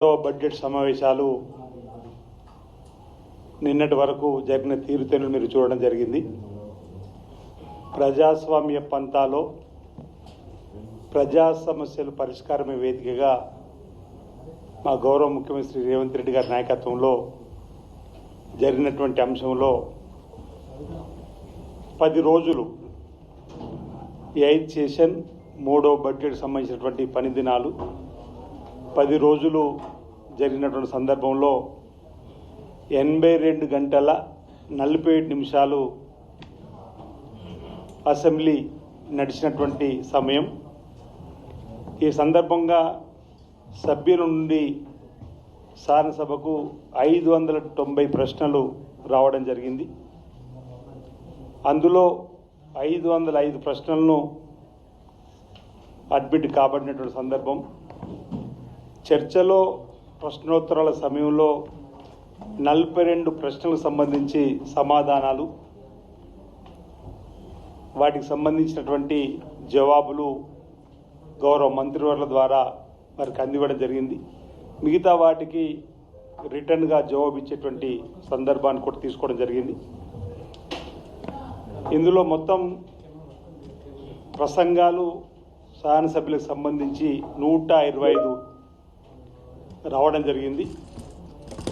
Budget సమావేశాలు నిన్నటి వరకు జరిగిన తీరుతెన్నులు మీరు చూడడం జరిగింది. ప్రజాస్వామ్య పంతాలో ప్రజా సమస్యలు పరిష్కారమే వేదికగా మా గౌరవ ముఖ్యమంత్రి శ్రీ రేవంత్ రెడ్డి గారి నాయకత్వంలో జరిగినటువంటి అంశంలో 10 రోజులు 8th సెషన్ 3వ బడ్జెట్ సంబంధించినటువంటి పని దినాలు 10 రోజులు జరిగినటువంటి సందర్భంలో 82 గంటల 47 నిమిషాలు అసెంబ్లీ నడిచినటువంటి సమయం. ఈ సందర్భంగా సభ్యుల నుండి శాసనసభకు 590 ప్రశ్నలు రావడం జరిగింది. అందులో 505 ప్రశ్నలను అడ్మిట్ కాబడినటువంటి సందర్భం. చర్చలో ప్రశ్నోత్తరాల సమయంలో 42 ప్రశ్నలకు సంబంధించి సమాధానాలు, వాటికి సంబంధించినటువంటి జవాబులు గౌరవ మంత్రివర్ల ద్వారా వారికి అందివ్వడం జరిగింది. మిగతా వాటికి రిటర్న్గా జవాబు ఇచ్చేటువంటి సందర్భాన్ని కూడా తీసుకోవడం జరిగింది. ఇందులో మొత్తం ప్రసంగాలు శాసనసభ్యులకు సంబంధించి 125 రావడం జరిగింది.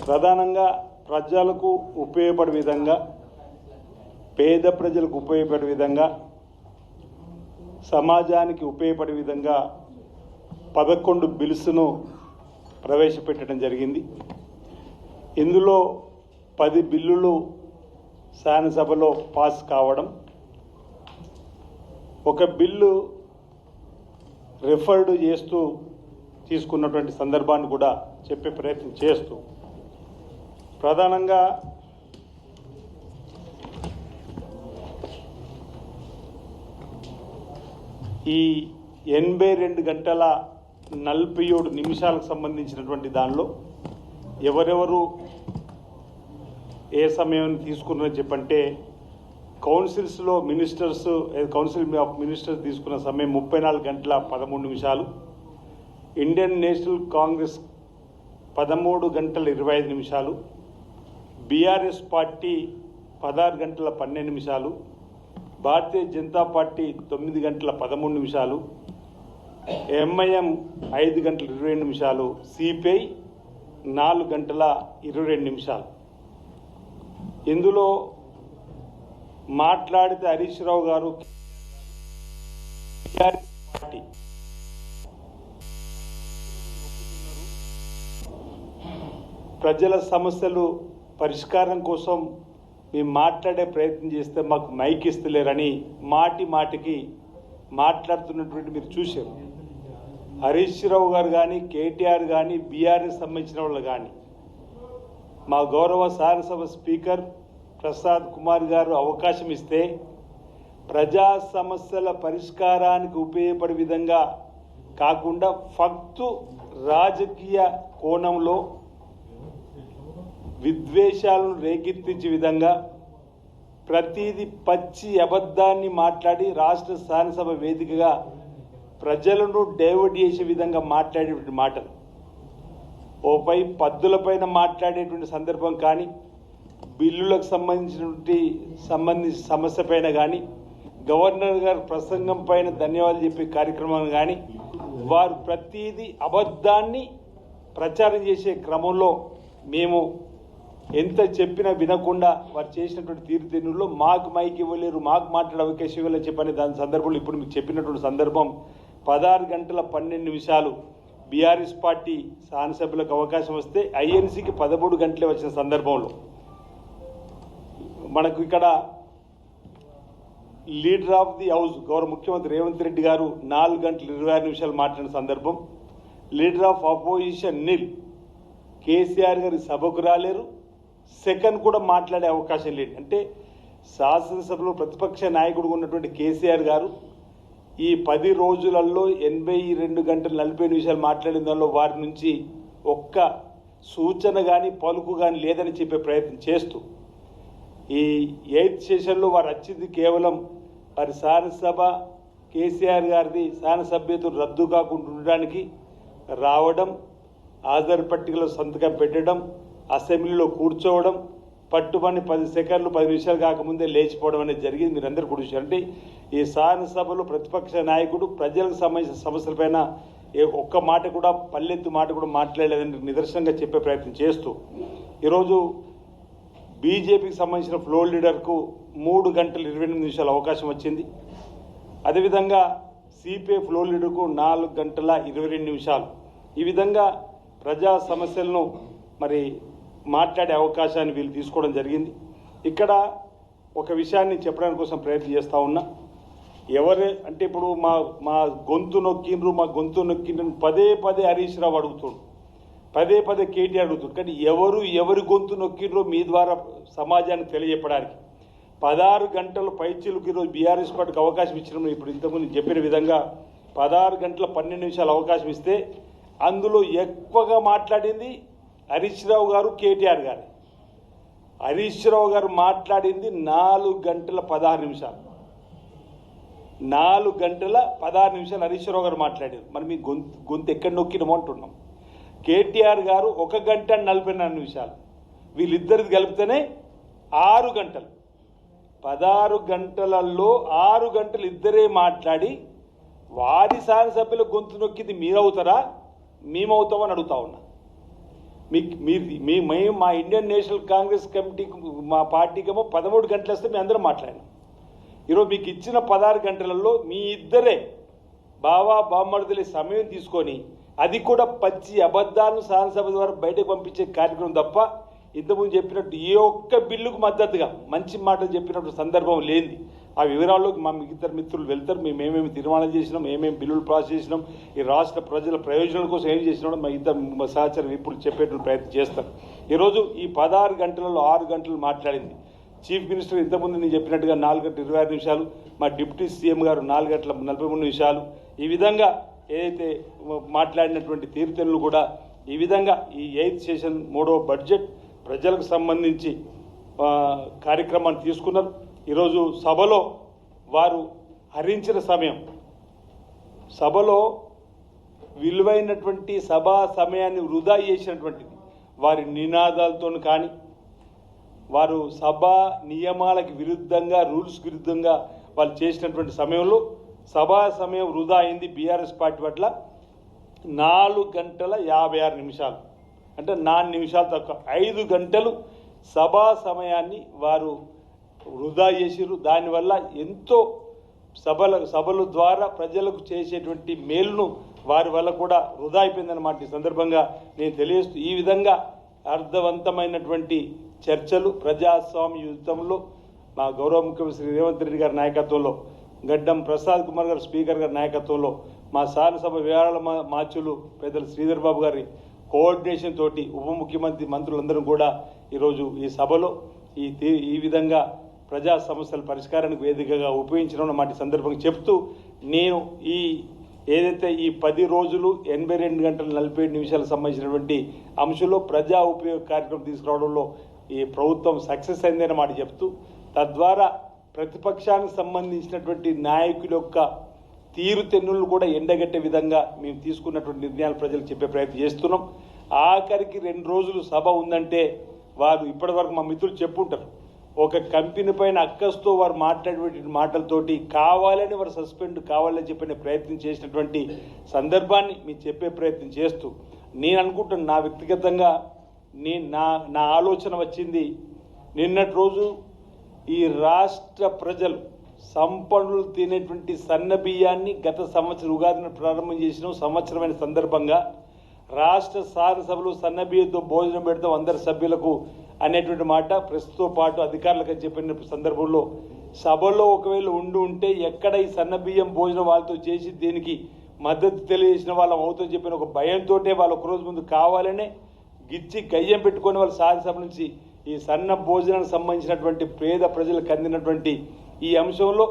ప్రధానంగా ప్రజలకు ఉపయోగపడే విధంగా, పేద ప్రజలకు ఉపయోగపడే విధంగా, సమాజానికి ఉపయోగపడే విధంగా 11 బిల్స్ను ప్రవేశపెట్టడం జరిగింది. ఇందులో 10 బిల్లులు శాసనసభలో పాస్ కావడం, ఒక బిల్లు రిఫర్డ్ చేస్తూ తీసుకున్నటువంటి సందర్భాన్ని కూడా చెప్పే ప్రయత్నం చేస్తూ, ప్రధానంగా ఈ 82 గంటల 47 నిమిషాలకు సంబంధించినటువంటి దానిలో ఎవరెవరు ఏ సమయం తీసుకున్నారని చెప్పంటే, కౌన్సిల్స్లో కౌన్సిల్ ఆఫ్ మినిస్టర్స్ తీసుకున్న సమయం 34 గంటల 13 నిమిషాలు, ఇండియన్ నేషనల్ కాంగ్రెస్ 13 గంటల 25 నిమిషాలు, బీఆర్ఎస్ పార్టీ 16 గంటల 12 నిమిషాలు, భారతీయ జనతా పార్టీ 9 గంటల 13 నిమిషాలు, ఎంఐఎం 5 గంటల 22 నిమిషాలు, సిపిఐ 4 గంటల 22 నిమిషాలు. ఇందులో మాట్లాడితే హరీష్ రావు గారు పార్టీ ప్రజల సమస్యలు పరిష్కారం కోసం మేము మాట్లాడే ప్రయత్నం చేస్తే మాకు మైక్ ఇస్తలేరని మాటికి మాట్లాడుతున్నటువంటి మీరు చూశారు. హరీష్ రావు గారు కానీ, కేటీఆర్ కానీ, బీఆర్ఎస్ సంబంధించిన వాళ్ళు కానీ, మా గౌరవ శాసనసభ స్పీకర్ ప్రసాద్ కుమార్ గారు అవకాశం ఇస్తే ప్రజా సమస్యల పరిష్కారానికి ఉపయోగపడే విధంగా కాకుండా ఫక్తు రాజకీయ కోణంలో విద్వేషాలను రేకెత్తించే విధంగా ప్రతిదీ పచ్చి అబద్ధాన్ని మాట్లాడి రాష్ట్ర శాసనసభ వేదికగా ప్రజలను డైవర్ట్ చేసే విధంగా మాట్లాడేటువంటి మాటలు, ఓపై పద్దులపైన మాట్లాడేటువంటి సందర్భం కానీ, బిల్లులకు సంబంధించిన సమస్య పైన కానీ, గవర్నర్ గారి ప్రసంగం పైన ధన్యవాదాలు చెప్పే కార్యక్రమం కానీ, వారు ప్రతిదీ అబద్ధాన్ని ప్రచారం చేసే క్రమంలో మేము ఎంత చెప్పినా వినకుండా వారు చేసినటువంటి తీరుతెన్నుల్లో మాకు మైక్ ఇవ్వలేరు, మాకు మాట్లాడే అవకాశం ఇవ్వలేరు చెప్పని దాని సందర్భంలో ఇప్పుడు మీకు చెప్పినటువంటి సందర్భం 16 గంటల 12 నిమిషాలు బీఆర్ఎస్ పార్టీ శాసనసభ్యులకు అవకాశం వస్తే ఐఎన్సీకి 13 గంటలే వచ్చిన సందర్భంలో మనకు ఇక్కడ లీడర్ ఆఫ్ ది హౌస్ గౌరవ ముఖ్యమంత్రి రేవంత్ రెడ్డి గారు 4 గంటల 26 నిమిషాలు మాట్లాడిన సందర్భం, లీడర్ ఆఫ్ అపోజిషన్ నిల్ కేసీఆర్ గారి సభకు రాలేరు, సెకండ్ కూడా మాట్లాడే అవకాశం లేదు. అంటే శాసనసభలో ప్రతిపక్ష నాయకుడు ఉన్నటువంటి కేసీఆర్ గారు ఈ 10 రోజులలో 82 గంటల 40 నిమిషాలు మాట్లాడిన దానిలో వారి నుంచి ఒక్క సూచన కానీ పలుకు కానీ లేదని చెప్పే ప్రయత్నం చేస్తూ, ఈ 8th సెషన్లో వారు వచ్చింది కేవలం వారి శాసనసభ కేసీఆర్ గారిది శాసనసభ్యత రద్దు కాకుండా ఉండడానికి రావడం, ఆధార్ పట్టికలో సంతకం పెట్టడం, అసెంబ్లీలో కూర్చోవడం, పట్టుమని 10 సెకండ్లు 10 నిమిషాలు కాకముందే లేచిపోవడం అనేది జరిగింది. మీరందరూ కూడా చూశారంటే ఈ శాసనసభలో ప్రతిపక్ష నాయకుడు ప్రజలకు సంబంధించిన సమస్యలపైన ఒక్క మాట కూడా పల్లెత్తు మాట కూడా మాట్లాడలేదని నిదర్శనంగా చెప్పే ప్రయత్నం చేస్తూ ఈరోజు బీజేపీకి సంబంధించిన ఫ్లోర్ లీడర్కు 3 గంటల 28 నిమిషాల అవకాశం వచ్చింది. అదేవిధంగా సిపిఐ ఫ్లోర్ లీడర్కు 4 గంటల 22 నిమిషాలు. ఈ విధంగా ప్రజా సమస్యలను మరి మాట్లాడే అవకాశాన్ని వీళ్ళు తీసుకోవడం జరిగింది. ఇక్కడ ఒక విషయాన్ని చెప్పడానికి కోసం ప్రయత్నం చేస్తూ ఉన్నా. ఎవరే అంటే ఇప్పుడు మా గొంతు నొక్కిండ్రు పదే హరీష్ రావు అడుగుతుండు, పదే కేటీఆర్ అడుగుతుంది. కానీ ఎవరు గొంతు నొక్కిండ్రో మీ ద్వారా సమాజానికి తెలియజెప్పడానికి 16 గంటల పైచీలకు ఈరోజు బీఆర్ఎస్ పార్టీకి అవకాశం ఇచ్చినాము. ఇప్పుడు ఇంతకుముందు చెప్పిన విధంగా 16 గంటల 12 నిమిషాలు అవకాశం ఇస్తే అందులో ఎక్కువగా మాట్లాడింది హరీష్ రావు గారు, కేటీఆర్ గారు. హరీష్ రావు గారు మాట్లాడింది 4 గంటల 16 నిమిషాలు. 4 గంటల 16 నిమిషాలు హరీష్ రావు గారు మాట్లాడారు. మరి మీ గొంతు ఎక్కడ నొక్కినమో అంటున్నాం. కేటీఆర్ గారు 1 గంట 44 నిమిషాలు. వీళ్ళిద్దరిది కలిపితేనే 6 గంటలు. 16 గంటలలో 6 గంటలు ఇద్దరే మాట్లాడి వారి శాసనసభ్యుల గొంతు నొక్కింది మీరవుతారా, మేమవుతామని అడుగుతా ఉన్నా. మేము మా ఇండియన్ నేషనల్ కాంగ్రెస్ కమిటీకి మా పార్టీకేమో 13 గంటలు వస్తే మేము అందరం మాట్లాడినాం. ఈరోజు మీకు ఇచ్చిన 16 గంటలలో మీ ఇద్దరే బామ్మర్దులే సమయం తీసుకొని అది కూడా పచ్చి అబద్ధాలను శాసనసభ ద్వారా బయటకు పంపించే కార్యక్రమం తప్ప ఇంతకుముందు చెప్పినట్టు ఏ ఒక్క బిల్లుకు మద్దతుగా మంచి మాటలు చెప్పినట్టు సందర్భం లేనిది. ఆ వివరాల్లోకి మా మిగతా మిత్రులు వెళ్తారు. మేము ఏమేమి తీర్మానాలు చేసినాం, ఏమేమి బిల్లులు పాస్ చేసినాం, ఈ రాష్ట్ర ప్రజల ప్రయోజనాల కోసం ఏం చేసినాడో మా ఇద్దరు సహచర ఇప్పుడు చెప్పేటువంటి ప్రయత్నం చేస్తారు. ఈరోజు ఈ 16 గంటలలో 6 గంటలు మాట్లాడింది చీఫ్ మినిస్టర్. ఇంతకుముందు నేను చెప్పినట్టుగా 4 గంటల 26 నిమిషాలు, మా డిప్యూటీ సీఎం గారు 4 గంటల 43 నిమిషాలు. ఈ విధంగా ఏదైతే మాట్లాడినటువంటి తీరుతెన్నులు కూడా ఈ విధంగా ఈ 8th సెషన్ 3వ బడ్జెట్ ప్రజలకు సంబంధించి కార్యక్రమాన్ని తీసుకున్నారు. ఈరోజు సభలో వారు హరించిన సమయం, సభలో విలువైనటువంటి సభా సమయాన్ని వృధా చేసినటువంటిది వారి నినాదాలతో కానీ వారు సభా నియమాలకు విరుద్ధంగా రూల్స్ విరుద్ధంగా వాళ్ళు చేసినటువంటి సమయంలో సభా సమయం వృధా అయింది బీఆర్ఎస్ పార్టీ పట్ల. 4 గంటల 56 నిమిషాలు అంటే 4 నిమిషాలు తక్కువ 5 గంటలు సభా సమయాన్ని వారు వృధా చేసిరు. దానివల్ల ఎంతో సభల ద్వారా ప్రజలకు చేసేటువంటి మేలును వారి వల్ల కూడా వృధా అయిపోయిందన్నమాట. ఈ సందర్భంగా నేను తెలియజేస్తూ ఈ విధంగా అర్థవంతమైనటువంటి చర్చలు ప్రజాస్వామ్య యుద్ధంలో మా గౌరవ ముఖ్యమంత్రి శ్రీ రేవంత్ రెడ్డి గారి నాయకత్వంలో, గడ్డం ప్రసాద్ కుమార్ గారు స్పీకర్ గారి నాయకత్వంలో, మా శాసనసభ వివరాల మార్చులు పెద్దలు శ్రీధర్ బాబు గారి కోఆర్డినేషన్ తోటి ఉప ముఖ్యమంత్రి మంత్రులందరూ కూడా ఈరోజు ఈ సభలో ఈ విధంగా ప్రజా సమస్యల పరిష్కారానికి వేదికగా ఉపయోగించడం మాట సందర్భంగా చెప్తూ నేను ఏదైతే ఈ 10 రోజులు 82 గంటల 47 నిమిషాలకు సంబంధించినటువంటి అంశంలో ప్రజా ఉపయోగ కార్యక్రమం తీసుకురావడంలో ఈ ప్రభుత్వం సక్సెస్ అయిందనే మాట చెప్తూ తద్వారా ప్రతిపక్షానికి సంబంధించినటువంటి నాయకుల యొక్క తీరుతెన్నులు కూడా ఎండగట్టే విధంగా మేము తీసుకున్నటువంటి నిర్ణయాలు ప్రజలకు చెప్పే ప్రయత్నం చేస్తున్నాం. ఆఖరికి 2 రోజులు సభ ఉందంటే వారు ఇప్పటివరకు మా మిత్రులు చెప్పుంటారు, ఒక కంపెనీ పైన అక్కస్తో వారు మాట్లాడేటువంటి మాటలతోటి కావాలని వారు సస్పెండ్ కావాలని చెప్పిన ప్రయత్నం చేసినటువంటి సందర్భాన్ని మీరు చెప్పే ప్రయత్నం చేస్తూ నేను అనుకుంటున్నాను, నా వ్యక్తిగతంగా నా ఆలోచన వచ్చింది. నిన్నటి రోజు ఈ రాష్ట్ర ప్రజలు సంపన్నులు తినేటువంటి సన్న బియ్యాన్ని గత సంవత్సరం ఉగాదిని ప్రారంభం చేసిన సంవత్సరమైన సందర్భంగా రాష్ట్ర శాసనసభలో సన్న బియ్యంతో భోజనం పెడతాం అందరి సభ్యులకు అనేటువంటి మాట ప్రెస్తో పాటు అధికారులకు చెప్పిన సందర్భంలో సభలో ఒకవేళ ఉంటే ఎక్కడ ఈ సన్న బియ్యం భోజనం వాళ్ళతో చేసి దీనికి మద్దతు తెలియజేసిన వాళ్ళం అవుతుందని చెప్పిన ఒక భయంతో వాళ్ళు ఒకరోజు ముందు కావాలనే గిచ్చి గయ్యం పెట్టుకొని వాళ్ళు శాసనసభ నుంచి ఈ సన్న భోజనానికి సంబంధించినటువంటి పేద ప్రజలకు అందినటువంటి ఈ అంశంలో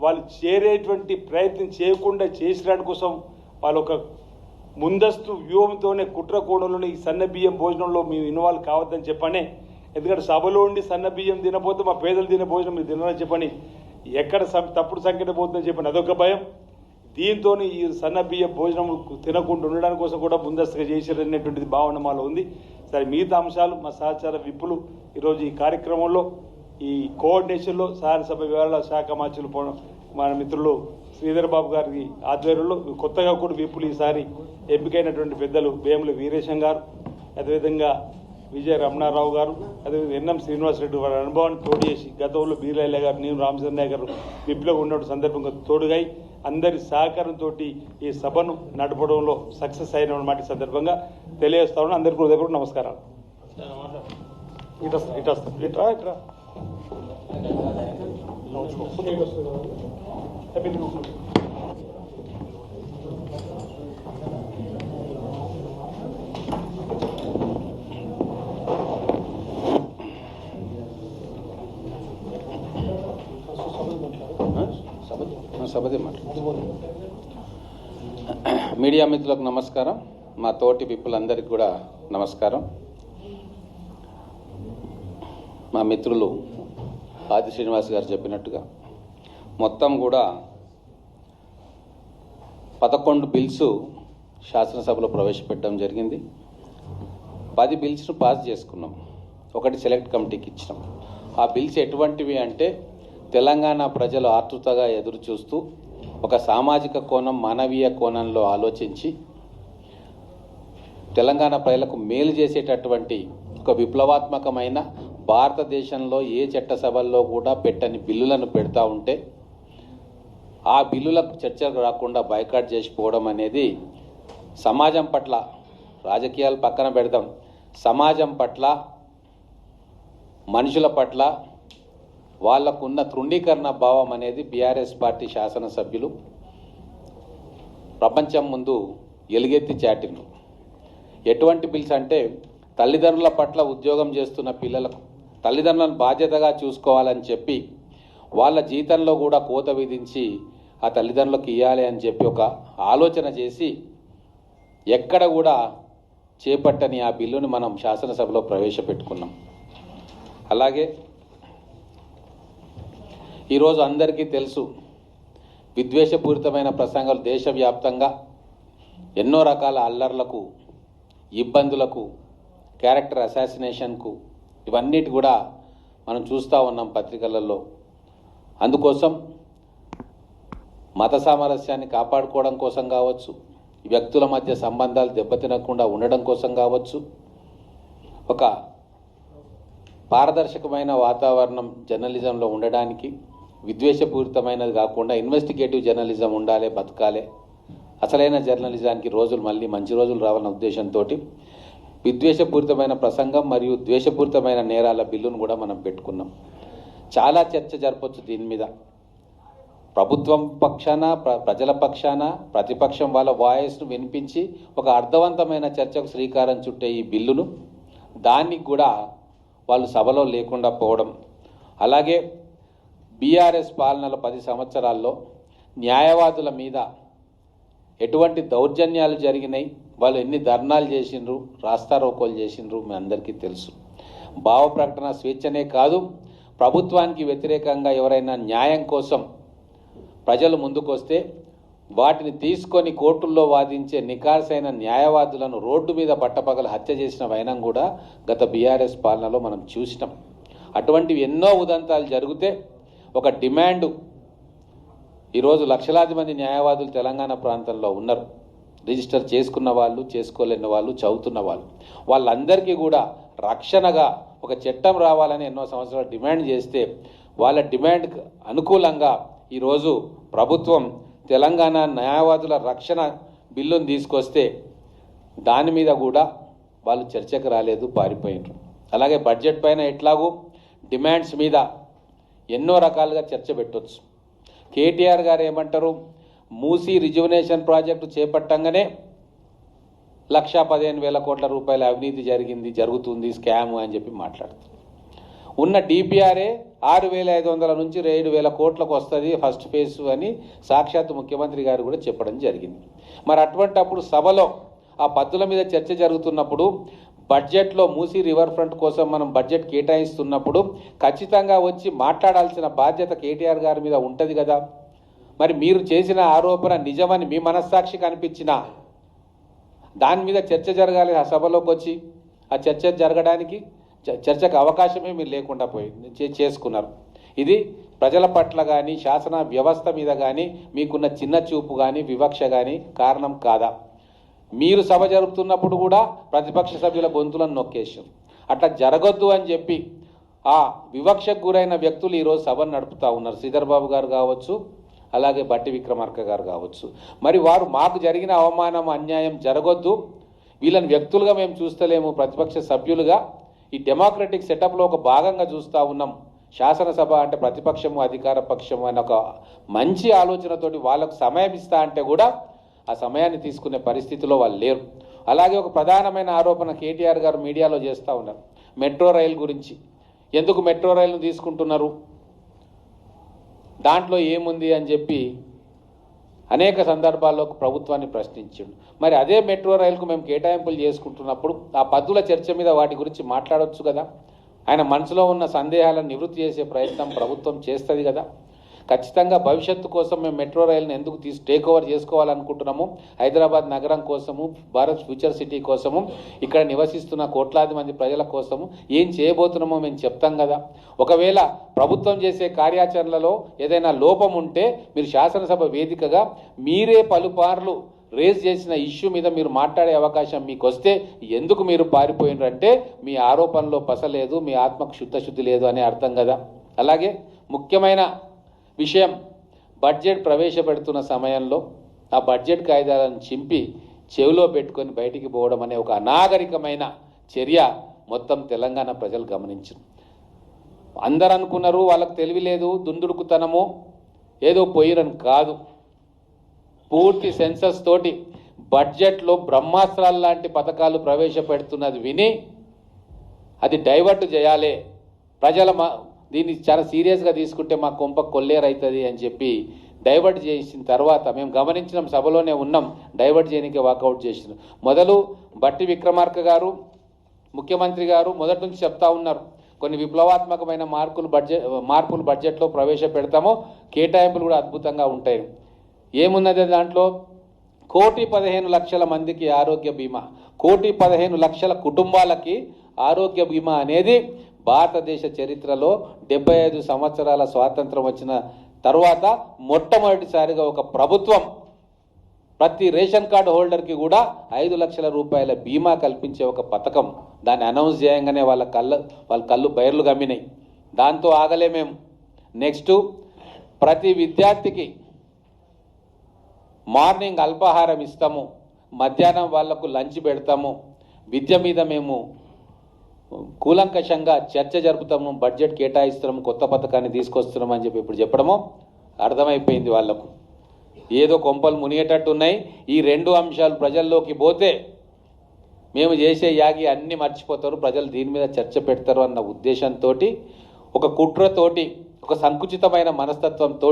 వాళ్ళు చేరేటువంటి ప్రయత్నం చేయకుండా చేసడానికి కోసం వాళ్ళు ఒక ముందస్తు వ్యూహంతోనే కుట్ర కోణంలోనే ఈ సన్న బియ్యం భోజనంలో మేము ఇన్వాల్వ్ కావద్దని చెప్పనే. ఎందుకంటే సభలో ఉండి సన్న బియ్యం తినపోతే మా పేదలు తినే భోజనం మీరు తినరని చెప్పని, ఎక్కడ తప్పుడు సంఖ్యన పోతుందని చెప్పని అదొక భయం. దీంతో ఈ సన్నబియ్య భోజనం తినకుండా ఉండడానికి కోసం కూడా ముందస్తుగా చేశారనేటువంటిది భావన మాలో ఉంది. సరే, మిగతా అంశాలు మా సహచార విప్పులు ఈరోజు ఈ కార్యక్రమంలో ఈ కోఆర్డినేషన్లో శాసనసభ వ్యవహారాల శాఖ మంత్రులు మన మిత్రులు శ్రీధర్ బాబు గారి ఆధ్వర్యంలో కొత్తగా కూడా విప్పులు ఈసారి ఎంపికైనటువంటి పెద్దలు వేముల వీరేశం గారు, అదేవిధంగా విజయ రమణారావు గారు, అదేవిధంగా ఎన్ఎం శ్రీనివాసరెడ్డి వారి అనుభవాన్ని తోడు చేసి గతంలో బీర్లయ్య గారు, నేను రామచంద్రయ్య గారు విప్లవ ఉన్న సందర్భంగా తోడుగా అందరి సహకారంతో ఈ సభను నడపడంలో సక్సెస్ అయిన మాట సందర్భంగా తెలియజేస్తా ఉన్నాను. అందరికీ హృదయపూర్వక నమస్కారాలు. ఇట్రా మీడియా మిత్రులకు నమస్కారం, మా తోటి పిప్పులందరికీ కూడా నమస్కారం. మా మిత్రులు ఆది శ్రీనివాస్ గారు చెప్పినట్టుగా మొత్తం కూడా 11 బిల్స్ శాసనసభలో ప్రవేశపెట్టడం జరిగింది. 10 బిల్స్ను పాస్ చేసుకున్నాం, ఒకటి సెలెక్ట్ కమిటీకి ఇచ్చినాం. ఆ బిల్స్ ఎటువంటివి అంటే తెలంగాణ ప్రజలు ఆతృతగా ఎదురు చూస్తూ ఒక సామాజిక కోణం, మానవీయ కోణంలో ఆలోచించి తెలంగాణ ప్రజలకు మేలు చేసేటటువంటి ఒక విప్లవాత్మకమైన భారతదేశంలో ఏ చట్టసభల్లో కూడా పెట్టని బిల్లులను పెడతా ఉంటే ఆ బిల్లులకు చర్చకు రాకుండా బైకాట్ చేసిపోవడం అనేది సమాజం పట్ల, రాజకీయాలు పక్కన పెడదాం, సమాజం పట్ల, మనుషుల పట్ల వాళ్ళకున్న తృణీకరణ భావం అనేది బీఆర్ఎస్ పార్టీ శాసనసభ్యులు ప్రపంచం ముందు ఎలుగెత్తి చాటిను. ఎటువంటి బిల్స్ అంటే తల్లిదండ్రుల పట్ల ఉద్యోగం చేస్తున్న పిల్లలకు తల్లిదండ్రులను బాధ్యతగా చూసుకోవాలని చెప్పి వాళ్ళ జీతంలో కూడా కోత విధించి ఆ తల్లిదండ్రులకు ఇవ్వాలి అని చెప్పి ఒక ఆలోచన చేసి ఎక్కడ కూడా చేపట్టని ఆ బిల్లుని మనం శాసనసభలో ప్రవేశపెట్టుకున్నాం. అలాగే ఈరోజు అందరికీ తెలుసు, విద్వేషపూరితమైన ప్రసంగాలు దేశవ్యాప్తంగా ఎన్నో రకాల అల్లర్లకు, ఇబ్బందులకు, క్యారెక్టర్ అసాసినేషన్కు, ఇవన్నిటి కూడా మనం చూస్తూ ఉన్నాం పత్రికలలో. అందుకోసం మత సామరస్యాన్ని కాపాడుకోవడం కోసం కావచ్చు, వ్యక్తుల మధ్య సంబంధాలు దెబ్బతినకుండా ఉండడం కోసం కావచ్చు, ఒక పారదర్శకమైన వాతావరణం జర్నలిజంలో ఉండడానికి, విద్వేషపూరితమైనది కాకుండా ఇన్వెస్టిగేటివ్ జర్నలిజం ఉండాలి, బతకాలే, అసలైన జర్నలిజానికి రోజులు మళ్ళీ మంచి రోజులు రావాలన్న ఉద్దేశంతో విద్వేషపూరితమైన ప్రసంగం మరియు ద్వేషపూరితమైన నేరాల బిల్లును కూడా మనం పెట్టుకున్నాం. చాలా చర్చ జరపచ్చు దీని మీద. ప్రభుత్వం పక్షాన, ప్రజల పక్షాన, ప్రతిపక్షం వాళ్ళ వాయిస్ను వినిపించి ఒక అర్థవంతమైన చర్చకు శ్రీకారం చుట్టే ఈ బిల్లును దానికి కూడా వాళ్ళు సభలో లేకుండా పోవడం, అలాగే బీఆర్ఎస్ పాలనలో 10 సంవత్సరాల్లో న్యాయవాదుల మీద ఎటువంటి దౌర్జన్యాలు జరిగినాయి, వాళ్ళు ఎన్ని ధర్నాలు చేసిండ్రు, రాస్తారోకోలు చేసిండ్రు మీ అందరికీ తెలుసు. భావ ప్రకటన స్వేచ్ఛనే కాదు, ప్రభుత్వానికి వ్యతిరేకంగా ఎవరైనా న్యాయం కోసం ప్రజలు ముందుకొస్తే వాటిని తీసుకొని కోర్టుల్లో వాదించే నికార్సైన న్యాయవాదులను రోడ్డు మీద పట్టపగలు హత్య చేసిన వైనం కూడా గత బీఆర్ఎస్ పాలనలో మనం చూసినాం. అటువంటివి ఎన్నో ఉదంతాలు జరిగితే ఒక డిమాండు, ఈరోజు లక్షలాది మంది న్యాయవాదులు తెలంగాణ ప్రాంతంలో ఉన్నారు. రిజిస్టర్ చేసుకున్న వాళ్ళు, చేసుకోలేని వాళ్ళు, చదువుతున్న వాళ్ళు, వాళ్ళందరికీ కూడా రక్షణగా ఒక చట్టం రావాలని ఎన్నో సంవత్సరాలు డిమాండ్ చేస్తే వాళ్ళ డిమాండ్కి అనుకూలంగా ఈరోజు ప్రభుత్వం తెలంగాణ న్యాయవాదుల రక్షణ బిల్లును తీసుకొస్తే దాని మీద కూడా వాళ్ళు చర్చకు రాలేదు, పారిపోయినారు. అలాగే బడ్జెట్ పైన ఎట్లాగూ డిమాండ్స్ మీద ఎన్నో రకాలుగా చర్చ పెట్టవచ్చు. కేటీఆర్ గారు ఏమంటారు, మూసీ రిజువనేషన్ ప్రాజెక్టు చేపట్టంగానే 1,15,000 కోట్ల రూపాయల అవినీతి జరుగుతుంది, స్కామ్ అని చెప్పి మాట్లాడుతారు. ఉన్న డిపిఆర్ఏ 6,500 నుంచి 7,000 కోట్లకు వస్తుంది ఫస్ట్ ఫేజ్ అని సాక్షాత్ ముఖ్యమంత్రి గారు కూడా చెప్పడం జరిగింది. మరి అటువంటప్పుడు సభలో ఆ పద్దుల మీద చర్చ జరుగుతున్నప్పుడు, బడ్జెట్లో మూసీ రివర్ ఫ్రంట్ కోసం మనం బడ్జెట్ కేటాయిస్తున్నప్పుడు ఖచ్చితంగా వచ్చి మాట్లాడాల్సిన బాధ్యత కేటీఆర్ గారి మీద ఉంటుంది కదా. మరి మీరు చేసిన ఆరోపణ నిజమని మీ మనస్సాక్షికి అనిపించినా దాని మీద చర్చ జరగాలి. ఆ సభలోకి వచ్చి ఆ చర్చ జరగడానికి చర్చకు అవకాశమే మీరు లేకుండా చేసుకున్నారు. ఇది ప్రజల పట్ల కానీ శాసన వ్యవస్థ మీద కానీ మీకున్న చిన్న చూపు కానీ వివక్ష కానీ కారణం కాదా? మీరు సభ జరుపుతున్నప్పుడు కూడా ప్రతిపక్ష సభ్యుల గొంతులను నొక్కేసారు. అట్లా జరగొద్దు అని చెప్పి ఆ వివక్షకు గురైన వ్యక్తులు ఈరోజు సభను నడుపుతూ ఉన్నారు. శ్రీధర్ బాబు గారు కావచ్చు, అలాగే బట్టి విక్రమార్క గారు కావచ్చు. మరి వారు మాకు జరిగిన అవమానం అన్యాయం జరగొద్దు, వీళ్ళని వ్యక్తులుగా మేము చూస్తలేము, ప్రతిపక్ష సభ్యులుగా ఈ డెమోక్రటిక్ సెటప్లో ఒక భాగంగా చూస్తూ ఉన్నాం. శాసనసభ అంటే ప్రతిపక్షము అధికార పక్షము అనే ఒక మంచి ఆలోచనతోటి వాళ్ళకు సమయం ఇస్తా అంటే కూడా ఆ సమయాన్ని తీసుకునే పరిస్థితిలో వాళ్ళు లేరు. అలాగే ఒక ప్రధానమైన ఆరోపణ కేటీఆర్ గారు మీడియాలో చేస్తూ ఉన్నారు మెట్రో రైలు గురించి. ఎందుకు మెట్రో రైలును తీసుకుంటున్నారు, దాంట్లో ఏముంది అని చెప్పి అనేక సందర్భాల్లో ప్రభుత్వాన్ని ప్రశ్నించాడు. మరి అదే మెట్రో రైలుకు మేము కేటాయింపులు చేసుకుంటున్నప్పుడు ఆ పద్దుల చర్చ మీద వాటి గురించి మాట్లాడవచ్చు కదా. ఆయన మనసులో ఉన్న సందేహాలను నివృత్తి చేసే ప్రయత్నం ప్రభుత్వం చేస్తుంది కదా. ఖచ్చితంగా భవిష్యత్తు కోసం మేము మెట్రో రైలును ఎందుకు టేక్ ఓవర్ చేసుకోవాలనుకుంటున్నాము, హైదరాబాద్ నగరం కోసము, భారత్ ఫ్యూచర్ సిటీ కోసము, ఇక్కడ నివసిస్తున్న కోట్లాది మంది ప్రజల కోసము ఏం చేయబోతున్నామో మేము చెప్తాం కదా. ఒకవేళ ప్రభుత్వం చేసే కార్యాచరణలో ఏదైనా లోపం ఉంటే మీరు శాసనసభ వేదికగా మీరే పలుపార్లు రేజ్ చేసిన ఇష్యూ మీద మీరు మాట్లాడే అవకాశం మీకు వస్తే ఎందుకు మీరు పారిపోయినారంటే మీ ఆరోపణలో పసలేదు, మీ ఆత్మకు శుద్ధశుద్ధి లేదు అనే అర్థం కదా. అలాగే ముఖ్యమైన విషయం, బడ్జెట్ ప్రవేశపెడుతున్న సమయంలో ఆ బడ్జెట్ కాయిదాలను చింపి చెవిలో పెట్టుకొని బయటికి పోవడం అనే ఒక అనాగరికమైన చర్య మొత్తం తెలంగాణ ప్రజలు గమనించారు. అందరూ అనుకున్నారు వాళ్ళకు తెలివి లేదు, దుందుడుకుతనము, ఏదో పోయిరని కాదు. పూర్తి సెన్సస్ తోటి బడ్జెట్లో బ్రహ్మాస్త్రాలు లాంటి పథకాలు ప్రవేశపెడుతున్నది విని అది డైవర్ట్ చేయాలి, ప్రజల దీన్ని చాలా సీరియస్గా తీసుకుంటే మా కొంప కొల్లేరైతుంది అని చెప్పి డైవర్ట్ చేసిన తర్వాత మేము గమనించిన సభలోనే ఉన్నాం, డైవర్ట్ చేయడానికి వాకౌట్ చేసినాం. మొదలు బట్టి విక్రమార్క గారు ముఖ్యమంత్రి గారు మొదటి నుంచి చెప్తా ఉన్నారు కొన్ని విప్లవాత్మకమైన మార్పులు బడ్జెట్లో ప్రవేశపెడతామో, కేటాయింపులు కూడా అద్భుతంగా ఉంటాయి. ఏమున్నది దాంట్లో? 1,15,00,000 మందికి ఆరోగ్య బీమా, 1,15,00,000 కుటుంబాలకి ఆరోగ్య బీమా అనేది భారతదేశ చరిత్రలో 75 సంవత్సరాల స్వాతంత్రం వచ్చిన తర్వాత మొట్టమొదటిసారిగా ఒక ప్రభుత్వం ప్రతి రేషన్ కార్డు హోల్డర్కి కూడా 5 లక్షల రూపాయల బీమా కల్పించే ఒక పథకం. దాన్ని అనౌన్స్ చేయంగానే వాళ్ళ కళ్ళు బయర్లు గమ్మినాయి. దాంతో ఆగలే మేము. నెక్స్ట్, ప్రతి విద్యార్థికి మార్నింగ్ అల్పాహారం ఇస్తాము, మధ్యాహ్నం వాళ్లకు లంచ్ పెడతాము, విద్య మీద మేము కూలంకషంగా చర్చ జరుపుతాము, బడ్జెట్ కేటాయిస్తున్నాము, కొత్త పథకాన్ని తీసుకొస్తున్నాం అని చెప్పి ఇప్పుడు చెప్పడము అర్థమైపోయింది వాళ్లకు. ఏదో కొంపలు మునిగేటట్టు ఉన్నాయి. ఈ 2 అంశాలు ప్రజల్లోకి పోతే మేము చేసే యాగి అన్నీ మర్చిపోతారు, ప్రజలు దీని మీద చర్చ పెడతారు అన్న ఉద్దేశంతో, ఒక కుట్రతోటి, ఒక సంకుచితమైన మనస్తత్వంతో,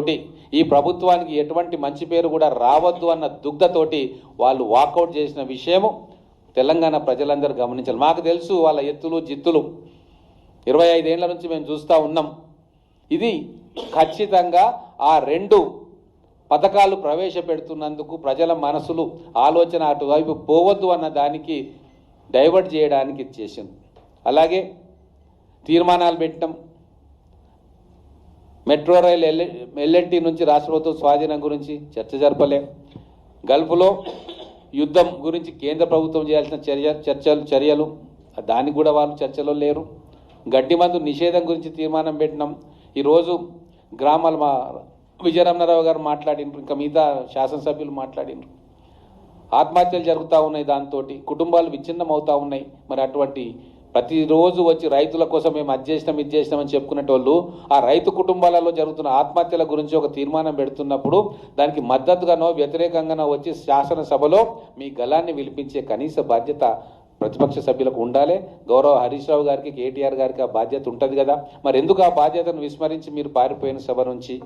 ఈ ప్రభుత్వానికి ఎటువంటి మంచి పేరు కూడా రావద్దు అన్న దుగ్ధతోటి వాళ్ళు వాకౌట్ చేసిన విషయము తెలంగాణ ప్రజలందరూ గమనించాలి. మాకు తెలుసు వాళ్ళ ఎత్తులు జిత్తులు, 25 ఏళ్ల నుంచి మేము చూస్తూ ఉన్నాం. ఇది ఖచ్చితంగా ఆ 2 పథకాలు ప్రవేశపెడుతున్నందుకు ప్రజల మనసులు ఆలోచన అటువైపు పోవద్దు అన్న దానికి డైవర్ట్ చేయడానికి చేసింది. అలాగే తీర్మానాలు పెట్టడం, మెట్రో రైలు ఎల్ఎన్టీ నుంచి రాష్ట్ర ప్రభుత్వం స్వాధీనం గురించి చర్చ జరపలేం. గల్ఫ్లో యుద్ధం గురించి కేంద్ర ప్రభుత్వం చేయాల్సిన చర్యలు దానికి కూడా వాళ్ళు చర్చలో లేరు. గడ్డి మందు నిషేధం గురించి తీర్మానం పెట్టినాం. ఈరోజు గ్రామాల మా విజయరమణారావు గారు మాట్లాడినారు, ఇంకా మిగతా శాసనసభ్యులు మాట్లాడినారు. ఆత్మహత్యలు జరుగుతూ ఉన్నాయి, దాంతో కుటుంబాలు విచ్ఛిన్నం అవుతూ ఉన్నాయి. మరి అటువంటి ప్రతిరోజు వచ్చి రైతుల కోసం మేము అది చేసినామని చెప్పుకునేటోళ్ళు ఆ రైతు కుటుంబాలలో జరుగుతున్న ఆత్మహత్యల గురించి ఒక తీర్మానం పెడుతున్నప్పుడు దానికి మద్దతుగానో వ్యతిరేకంగానో వచ్చి శాసనసభలో మీ గళాన్ని విలిపించే కనీస బాధ్యత ప్రతిపక్ష సభ్యులకు ఉండాలి. గౌరవ హరీష్ రావు గారికి, కేటీఆర్ గారికి ఆ బాధ్యత ఉంటుంది కదా. మరి ఎందుకు ఆ బాధ్యతను విస్మరించి మీరు పారిపోయిన సభ నుంచి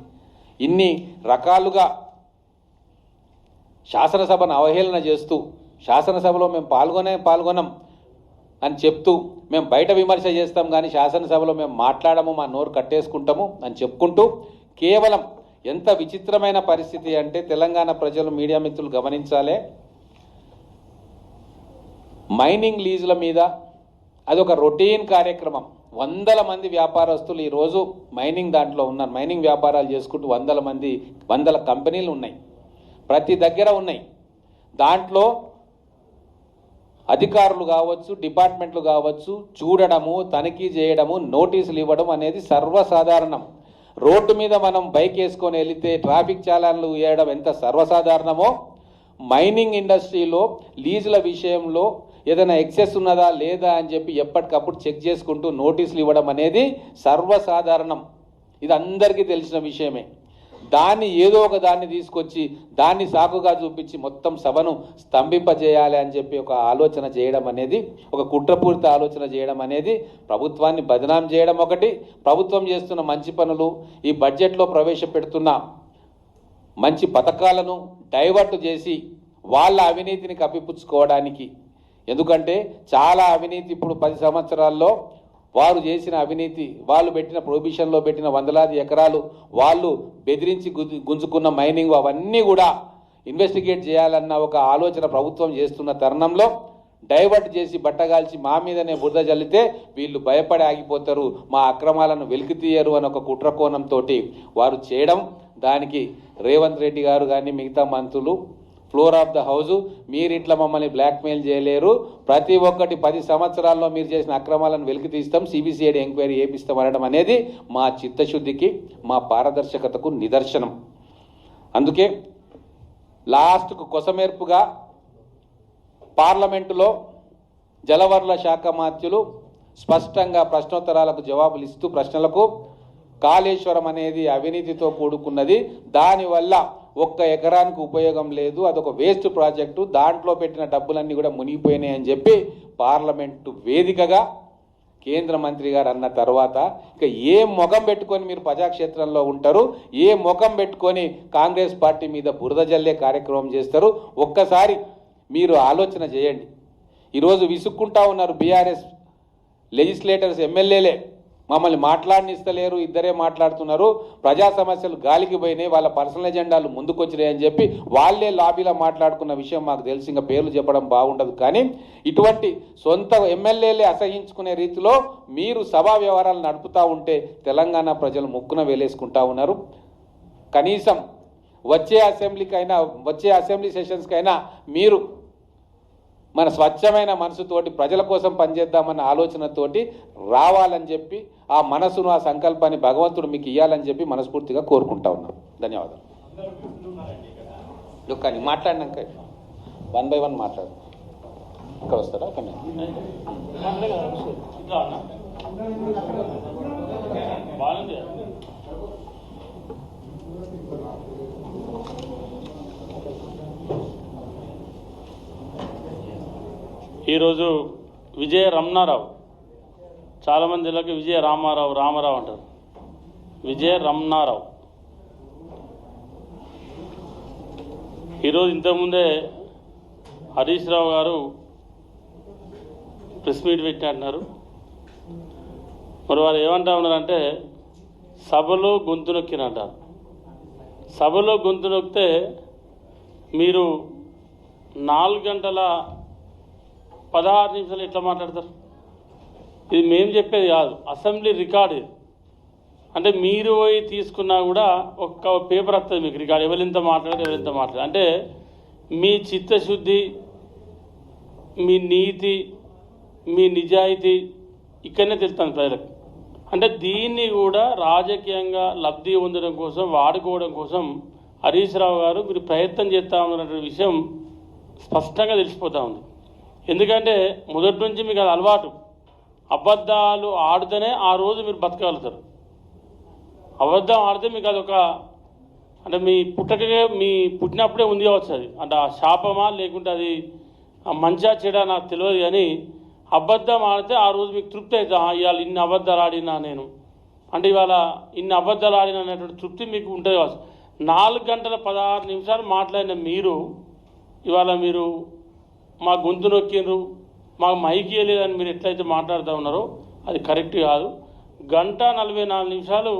ఇన్ని రకాలుగా శాసనసభను అవహేళన చేస్తూ, శాసనసభలో మేము పాల్గొనం అని చెప్తూ, మేము బయట విమర్శ చేస్తాం కానీ శాసనసభలో మేము మాట్లాడము, మా నోరు కట్టేసుకుంటాము అని చెప్పుకుంటూ కేవలం ఎంత విచిత్రమైన పరిస్థితి అంటే తెలంగాణ ప్రజలు, మీడియా మిత్రులు గమనించాలి. మైనింగ్ లీజుల మీద అదొక రొటీన్ కార్యక్రమం. వందల మంది వ్యాపారస్తులు ఈరోజు మైనింగ్ దాంట్లో ఉన్నారు. మైనింగ్ వ్యాపారాలు చేసుకుంటూ వందల కంపెనీలు ఉన్నాయి, ప్రతి దగ్గర ఉన్నాయి. దాంట్లో అధికారులు కావచ్చు, డిపార్ట్మెంట్లు కావచ్చు, చూడడము, తనిఖీ చేయడము, నోటీసులు ఇవ్వడం అనేది సర్వసాధారణం. రోడ్డు మీద మనం బైక్ వేసుకొని వెళితే ట్రాఫిక్ చాలాన్లు వేయడం ఎంత సర్వసాధారణమో, మైనింగ్ ఇండస్ట్రీలో లీజుల విషయంలో ఏదైనా ఎక్సెస్ ఉన్నదా లేదా అని చెప్పి ఎప్పటికప్పుడు చెక్ చేసుకుంటూ నోటీసులు ఇవ్వడం అనేది సర్వసాధారణం. ఇది అందరికీ తెలిసిన విషయమే. దాన్ని ఏదో ఒక దాన్ని తీసుకొచ్చి దాన్ని సాకుగా చూపించి మొత్తం సభను స్తంభింపజేయాలి అని చెప్పి ఒక ఆలోచన చేయడం అనేది, ఒక కుట్రపూరిత ఆలోచన చేయడం అనేది ప్రభుత్వాన్ని బదనాం చేయడం ఒకటి. ప్రభుత్వం చేస్తున్న మంచి పనులు, ఈ బడ్జెట్లో ప్రవేశపెడుతున్న మంచి పథకాలను డైవర్ట్ చేసి వాళ్ళ అవినీతిని కప్పిపుచ్చుకోవడానికి. ఎందుకంటే చాలా అవినీతి ఇప్పుడు 10 సంవత్సరాల్లో వారు చేసిన అవినీతి, వాళ్ళు పెట్టిన ప్రొహిబిషన్లో పెట్టిన వందలాది ఎకరాలు, వాళ్ళు బెదిరించి గుంజుకున్న మైనింగ్, అవన్నీ కూడా ఇన్వెస్టిగేట్ చేయాలన్న ఒక ఆలోచన ప్రభుత్వం చేస్తున్న తరుణంలో డైవర్ట్ చేసి బట్టగాల్చి మా మీదనే బురద జల్లితే వీళ్ళు భయపడి ఆగిపోతారు, మా అక్రమాలను వెలికితీయరు అని ఒక కుట్రకోణంతో వారు చేయడం. దానికి రేవంత్ రెడ్డి గారు కానీ మిగతా మంత్రులు ఫ్లోర్ ఆఫ్ ద హౌస్, మీరు ఇట్లా మమ్మల్ని బ్లాక్మెయిల్ చేయలేరు, ప్రతి ఒక్కటి 10 సంవత్సరాల్లో మీరు చేసిన అక్రమాలను వెలికి తీస్తాం, సిబిసిఐడి ఎంక్వైరీ చేపిస్తాం అనడం అనేది మా చిత్తశుద్ధికి, మా పారదర్శకతకు నిదర్శనం. అందుకే లాస్ట్కు కొసమేర్పుగా పార్లమెంటులో జలవనరుల శాఖ మంత్రులు స్పష్టంగా ప్రశ్నోత్తరాలకు జవాబులు ఇస్తూ ప్రశ్నలకు, కాళేశ్వరం అనేది అవినీతితో కూడుకున్నది, దానివల్ల 1 ఎకరానికి ఉపయోగం లేదు, అదొక వేస్ట్ ప్రాజెక్టు, దాంట్లో పెట్టిన డబ్బులన్నీ కూడా మునిగిపోయినాయి అని చెప్పి పార్లమెంటు వేదికగా కేంద్ర మంత్రి గారు అన్న తర్వాత ఇక ఏ ముఖం పెట్టుకొని మీరు ప్రజాక్షేత్రంలో ఉంటారు, ఏ ముఖం పెట్టుకొని కాంగ్రెస్ పార్టీ మీద బురద జల్లే కార్యక్రమం చేస్తారు? ఒక్కసారి మీరు ఆలోచన చేయండి. ఈరోజు విసుక్కుంటా ఉన్నారు బీఆర్ఎస్ లెజిస్లేటర్స్, ఎమ్మెల్యేలే మమ్మల్ని మాట్లాడనిస్తలేరు, ఇద్దరే మాట్లాడుతున్నారు, ప్రజా సమస్యలు గాలికి పోయినాయి, వాళ్ళ పర్సనల్ ఎజెండాలు ముందుకొచ్చినాయి అని చెప్పి వాళ్ళే లాబీలో మాట్లాడుకున్న విషయం మాకు తెలిసి ఇంకా పేర్లు చెప్పడం బాగుండదు. కానీ ఇటువంటి సొంత ఎమ్మెల్యేలే అసహించుకునే రీతిలో మీరు సభా వ్యవహారాలు నడుపుతూ ఉంటే తెలంగాణ ప్రజలు ముక్కున వేలేసుకుంటా ఉన్నారు. కనీసం వచ్చే అసెంబ్లీ సెషన్స్కైనా మీరు మన స్వచ్ఛమైన మనసుతోటి ప్రజల కోసం పనిచేద్దామన్న ఆలోచనతోటి రావాలని చెప్పి, ఆ మనసును, ఆ సంకల్పాన్ని భగవంతుడు మీకు ఇవ్వాలని చెప్పి మనస్ఫూర్తిగా కోరుకుంటా ఉన్నాం. ధన్యవాదాలు. కానీ మాట్లాడినాక 1 by 1 మాట్లాడు. ఇక్కడ వస్తారా? అక్కడ ఈరోజు విజయ రమణారావు, చాలామంది ఇళ్ళకి విజయ రామారావు అంటారు. విజయ రమణారావు ఈరోజు ఇంతకుముందే హరీష్ రావు గారు ప్రెస్ మీట్ పెట్టినట్టున్నారు. మరి వారు ఏమంటా ఉన్నారంటే సభలో గొంతు నొక్కినంటారు. సభలో గొంతు నొక్కితే మీరు 4 గంటల 16 నిమిషాలు ఎట్లా మాట్లాడతారు? ఇది మేము చెప్పేది కాదు, అసెంబ్లీ రికార్డు ఇది. అంటే మీరు పోయి తీసుకున్నా కూడా ఒక్క పేపర్ వస్తుంది మీకు రికార్డు, ఎవరింత మాట్లాడారు. అంటే మీ చిత్తశుద్ధి, మీ నీతి, మీ నిజాయితీ ఇక్కడనే తెలుస్తాను ప్రజలకు. అంటే దీన్ని కూడా రాజకీయంగా లబ్ధి పొందడం కోసం, వాడుకోవడం కోసం హరీష్ రావు గారు మీరు ప్రయత్నం చేస్తూ ఉన్నటువంటి విషయం స్పష్టంగా తెలిసిపోతూ ఉంది. ఎందుకంటే మొదటి నుంచి మీకు అది అలవాటు. అబద్ధాలు ఆడితేనే ఆ రోజు మీరు బతకగలుగుతారు. అబద్ధం ఆడితే మీకు అదొక, అంటే మీ పుట్టినప్పుడే ఉంది కావచ్చు అది. అంటే ఆ శాపమా లేకుంటే అది మంచా చెడా నాకు తెలియదు. కానీ అబద్ధం ఆడితే ఆ రోజు మీకు తృప్తి అవుతుంది. ఇవాళ ఇన్ని అబద్ధాలు ఆడినా నేను, అంటే ఇవాళ ఇన్ని అబద్ధాలు ఆడినా అనేటువంటి తృప్తి మీకు ఉంటుంది కావచ్చు. 4 గంటల 16 నిమిషాలు మాట్లాడిన మీరు ఇవాళ మీరు మా గొంతు నొక్కిండ్రు, మాకు మైక్ ఇవ్వలేదని మీరు ఎట్లయితే మాట్లాడుతూ ఉన్నారో అది కరెక్ట్ కాదు. 1 గంట 44 నిమిషాలు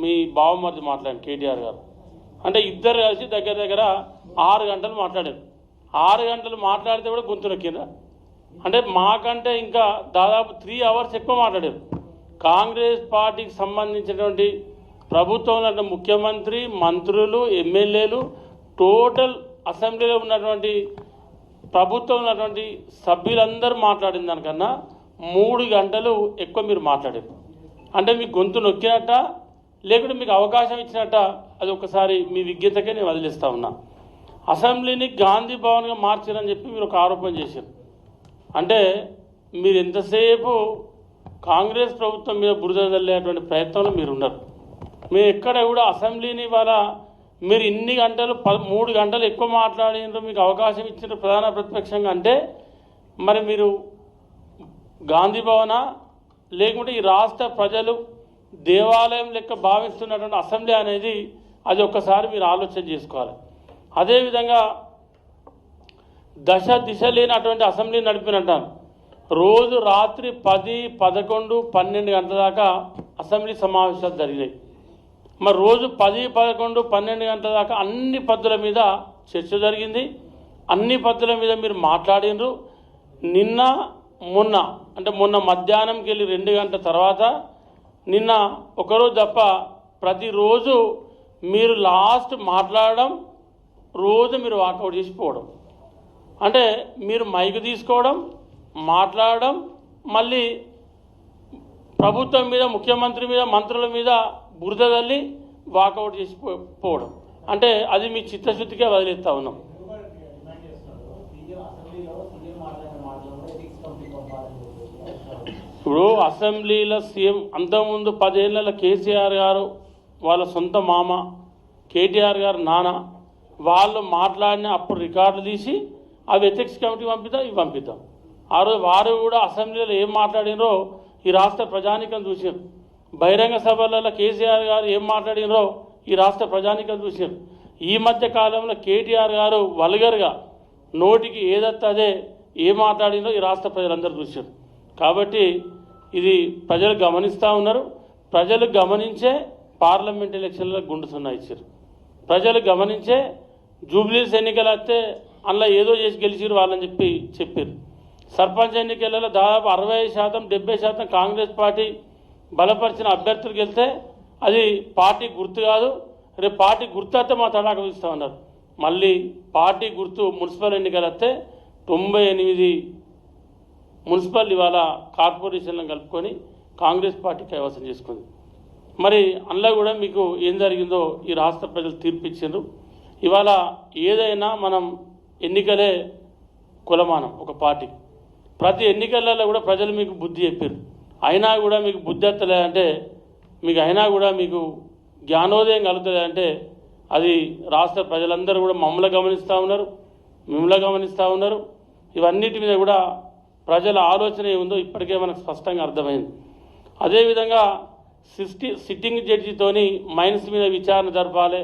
మీ బావమరిది మాట్లాడండి కేటీఆర్ గారు. అంటే ఇద్దరు కలిసి దగ్గర దగ్గర 6 గంటలు మాట్లాడారు. 6 గంటలు మాట్లాడితే కూడా గొంతు నొక్కిందా? అంటే మాకంటే ఇంకా దాదాపు 3 అవర్స్ ఎక్కువ మాట్లాడారు. కాంగ్రెస్ పార్టీకి సంబంధించినటువంటి ప్రభుత్వంలో ఉన్న ముఖ్యమంత్రి, మంత్రులు, ఎమ్మెల్యేలు, టోటల్ అసెంబ్లీలో ఉన్నటువంటి ప్రభుత్వం ఉన్నటువంటి సభ్యులందరూ మాట్లాడిన దానికన్నా 3 గంటలు ఎక్కువ మీరు మాట్లాడారు. అంటే మీకు గొంతు నొక్కినట్ట లేకుంటే మీకు అవకాశం ఇచ్చినట్ట? అది ఒకసారి మీ విజ్ఞతకే నేను వదిలేస్తా ఉన్నా. అసెంబ్లీని గాంధీ భవన్గా మార్చారని చెప్పి మీరు ఒక ఆరోపణ చేశారు. అంటే మీరు ఎంతసేపు కాంగ్రెస్ ప్రభుత్వం మీద బురద చల్లేటువంటి ప్రయత్నంలో మీరు ఉన్నారు. మీరు ఎక్కడ కూడా అసెంబ్లీని ఇవాళ మీరు ఇన్ని గంటలు 3 గంటలు ఎక్కువ మాట్లాడినారు, మీకు అవకాశం ఇచ్చిన ప్రధాన ప్రతిపక్షంగా అంటే మరి మీరు గాంధీ భవన లేకుంటే ఈ రాష్ట్ర ప్రజలు దేవాలయం లెక్క భావిస్తున్నటువంటి అసెంబ్లీ అనేది అది ఒక్కసారి మీరు ఆలోచన చేసుకోవాలి. అదేవిధంగా దశ దిశ లేనటువంటి అసెంబ్లీ నడిపినట్టాను. రోజు రాత్రి 10, 11, 12 గంటల దాకా అసెంబ్లీ సమావేశాలు జరిగినాయి. మరి రోజు 10, 11, 12 గంటల దాకా అన్ని పద్ధతుల మీద చర్చ జరిగింది. అన్ని పద్ధతుల మీద మీరు మాట్లాడినరు. నిన్న మొన్న అంటే మొన్న మధ్యాహ్నంకి వెళ్ళి 2 గంటల తర్వాత నిన్న ఒకరోజు తప్ప ప్రతిరోజు మీరు లాస్ట్ మాట్లాడడం, రోజు మీరు వాకౌట్ చేసిపోవడం. అంటే మీరు మైక్ తీసుకోవడం, మాట్లాడడం, మళ్ళీ ప్రభుత్వం మీద, ముఖ్యమంత్రి మీద, మంత్రుల మీద బురద తల్లి వాకౌట్ చేసి పోవడం. అంటే అది మీ చిత్తశుద్ధికే వదిలేస్తా ఉన్నాం. ఇప్పుడు అసెంబ్లీలో సీఎం అంతకుముందు 10 ఏళ్ళ కేసీఆర్ గారు వాళ్ళ సొంత మామ, కేటీఆర్ గారు నాన్న వాళ్ళు మాట్లాడిన అప్పుడు రికార్డులు తీసి అవి ఎథిక్స్ కమిటీ పంపిద్దాం, ఇవి పంపిద్దాం. ఆ రోజు వారు కూడా అసెంబ్లీలో ఏం మాట్లాడినరో ఈ రాష్ట్ర ప్రజానికం చూసారు. బహిరంగ సభలలో కేసీఆర్ గారు ఏం మాట్లాడినరో ఈ రాష్ట్ర ప్రజానికం చూసారు. ఈ మధ్య కాలంలో కేటీఆర్ గారు వల్గర్గా నోటికి ఏదైతే అదే ఏం మాట్లాడినో ఈ రాష్ట్ర ప్రజలందరూ చూశారు. కాబట్టి ఇది ప్రజలు గమనిస్తూ ఉన్నారు. ప్రజలు గమనించే పార్లమెంట్ ఎలక్షన్లో గుండు సున్నా ఇచ్చారు. ప్రజలు గమనించే జూబ్లీస్ ఎన్నికలు వస్తే అందులో ఏదో చేసి గెలిచారు వాళ్ళని చెప్పారు. సర్పంచ్ ఎన్నికలలో దాదాపు 60%, 70% కాంగ్రెస్ పార్టీ బలపరిచిన అభ్యర్థులకు వెళ్తే అది పార్టీ గుర్తు కాదు, రేపు పార్టీ గుర్తు అయితే మా తడాక చూస్తూ ఉన్నారు. మళ్ళీ పార్టీ గుర్తు మున్సిపల్ ఎన్నికలు వస్తే 98 మున్సిపల్ ఇవాళ కార్పొరేషన్లను కలుపుకొని కాంగ్రెస్ పార్టీ కైవసం చేసుకుంది. మరి అందులో కూడా మీకు ఏం జరిగిందో ఈ రాష్ట్ర ప్రజలు తీర్పిచ్చారు. ఇవాళ ఏదైనా మనం ఎన్నికలే కులమానం ఒక పార్టీకి. ప్రతి ఎన్నికలలో కూడా ప్రజలు మీకు బుద్ధి చెప్పారు. అయినా కూడా మీకు బుద్ధి ఎత్తలేదంటే, మీకు అయినా కూడా మీకు జ్ఞానోదయం కలుగుతుందంటే అది రాష్ట్ర ప్రజలందరూ కూడా మమ్మల్ని గమనిస్తూ ఉన్నారు, మిమ్మల్ని గమనిస్తూ ఉన్నారు. ఇవన్నిటి మీద కూడా ప్రజల ఆలోచన ఏముందో ఇప్పటికే మనకు స్పష్టంగా అర్థమైంది. అదేవిధంగా సిట్టింగ్ జడ్జితోని మైన్స్ మీద విచారణ జరపాలి,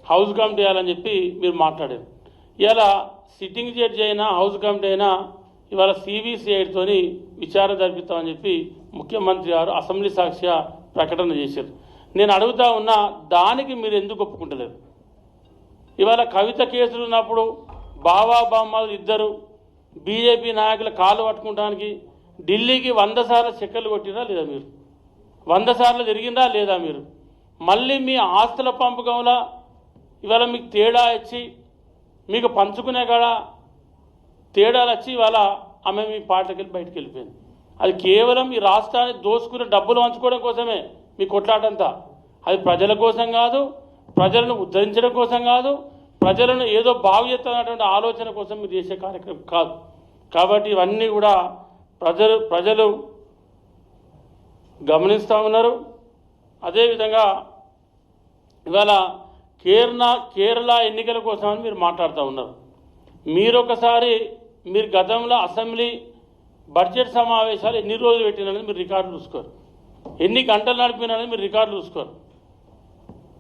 హౌస్ కమిటీ చేయాలని చెప్పి మీరు మాట్లాడారు. ఇలా సిట్టింగ్ జడ్జి అయినా హౌస్ కమిటీ అయినా ఇవాళ సిబిసిఐడితోని విచారణ జరిపిస్తామని చెప్పి ముఖ్యమంత్రి గారు అసెంబ్లీ సాక్షిగా ప్రకటన చేశారు. నేను అడుగుతా ఉన్నా, దానికి మీరు ఎందుకు ఒప్పుకుంటలేరు? ఇవాళ కవిత కేసులు ఉన్నప్పుడు బావా బామ్మలు ఇద్దరు బీజేపీ నాయకుల కాళ్ళు పట్టుకోవడానికి ఢిల్లీకి 100 సార్లు చక్కర్లు కొట్టిరా లేదా? మీరు 100 సార్లు తిరిగిందా లేదా? మీరు మళ్ళీ మీ ఆస్తుల పంపకంలో ఇవాళ మీకు తేడా ఇచ్చి మీకు పంచుకునే కాడ తేడాలు వచ్చి ఇవాళ ఆమె మీ పార్టీకి వెళ్ళి బయటకు వెళ్ళిపోయింది. అది కేవలం ఈ రాష్ట్రాన్ని దోసుకునే డబ్బులు పంచుకోవడం కోసమే మీ కొట్లాటంతా. అది ప్రజల కోసం కాదు, ప్రజలను ఉద్ధరించడం కోసం కాదు, ప్రజలను ఏదో బాగు చేస్తున్నటువంటి ఆలోచన కోసం మీరు చేసే కార్యక్రమం కాదు. కాబట్టి ఇవన్నీ కూడా ప్రజలు గమనిస్తూ ఉన్నారు. అదేవిధంగా ఇవాళ కేరళ ఎన్నికల కోసం అని మీరు మాట్లాడుతూ ఉన్నారు. మీరు గతంలో అసెంబ్లీ బడ్జెట్ సమావేశాలు ఎన్ని రోజులు పెట్టినది మీరు రికార్డులు చూసుకోరు, ఎన్ని గంటలు నడిపిననేది మీరు రికార్డులు చూసుకోరు,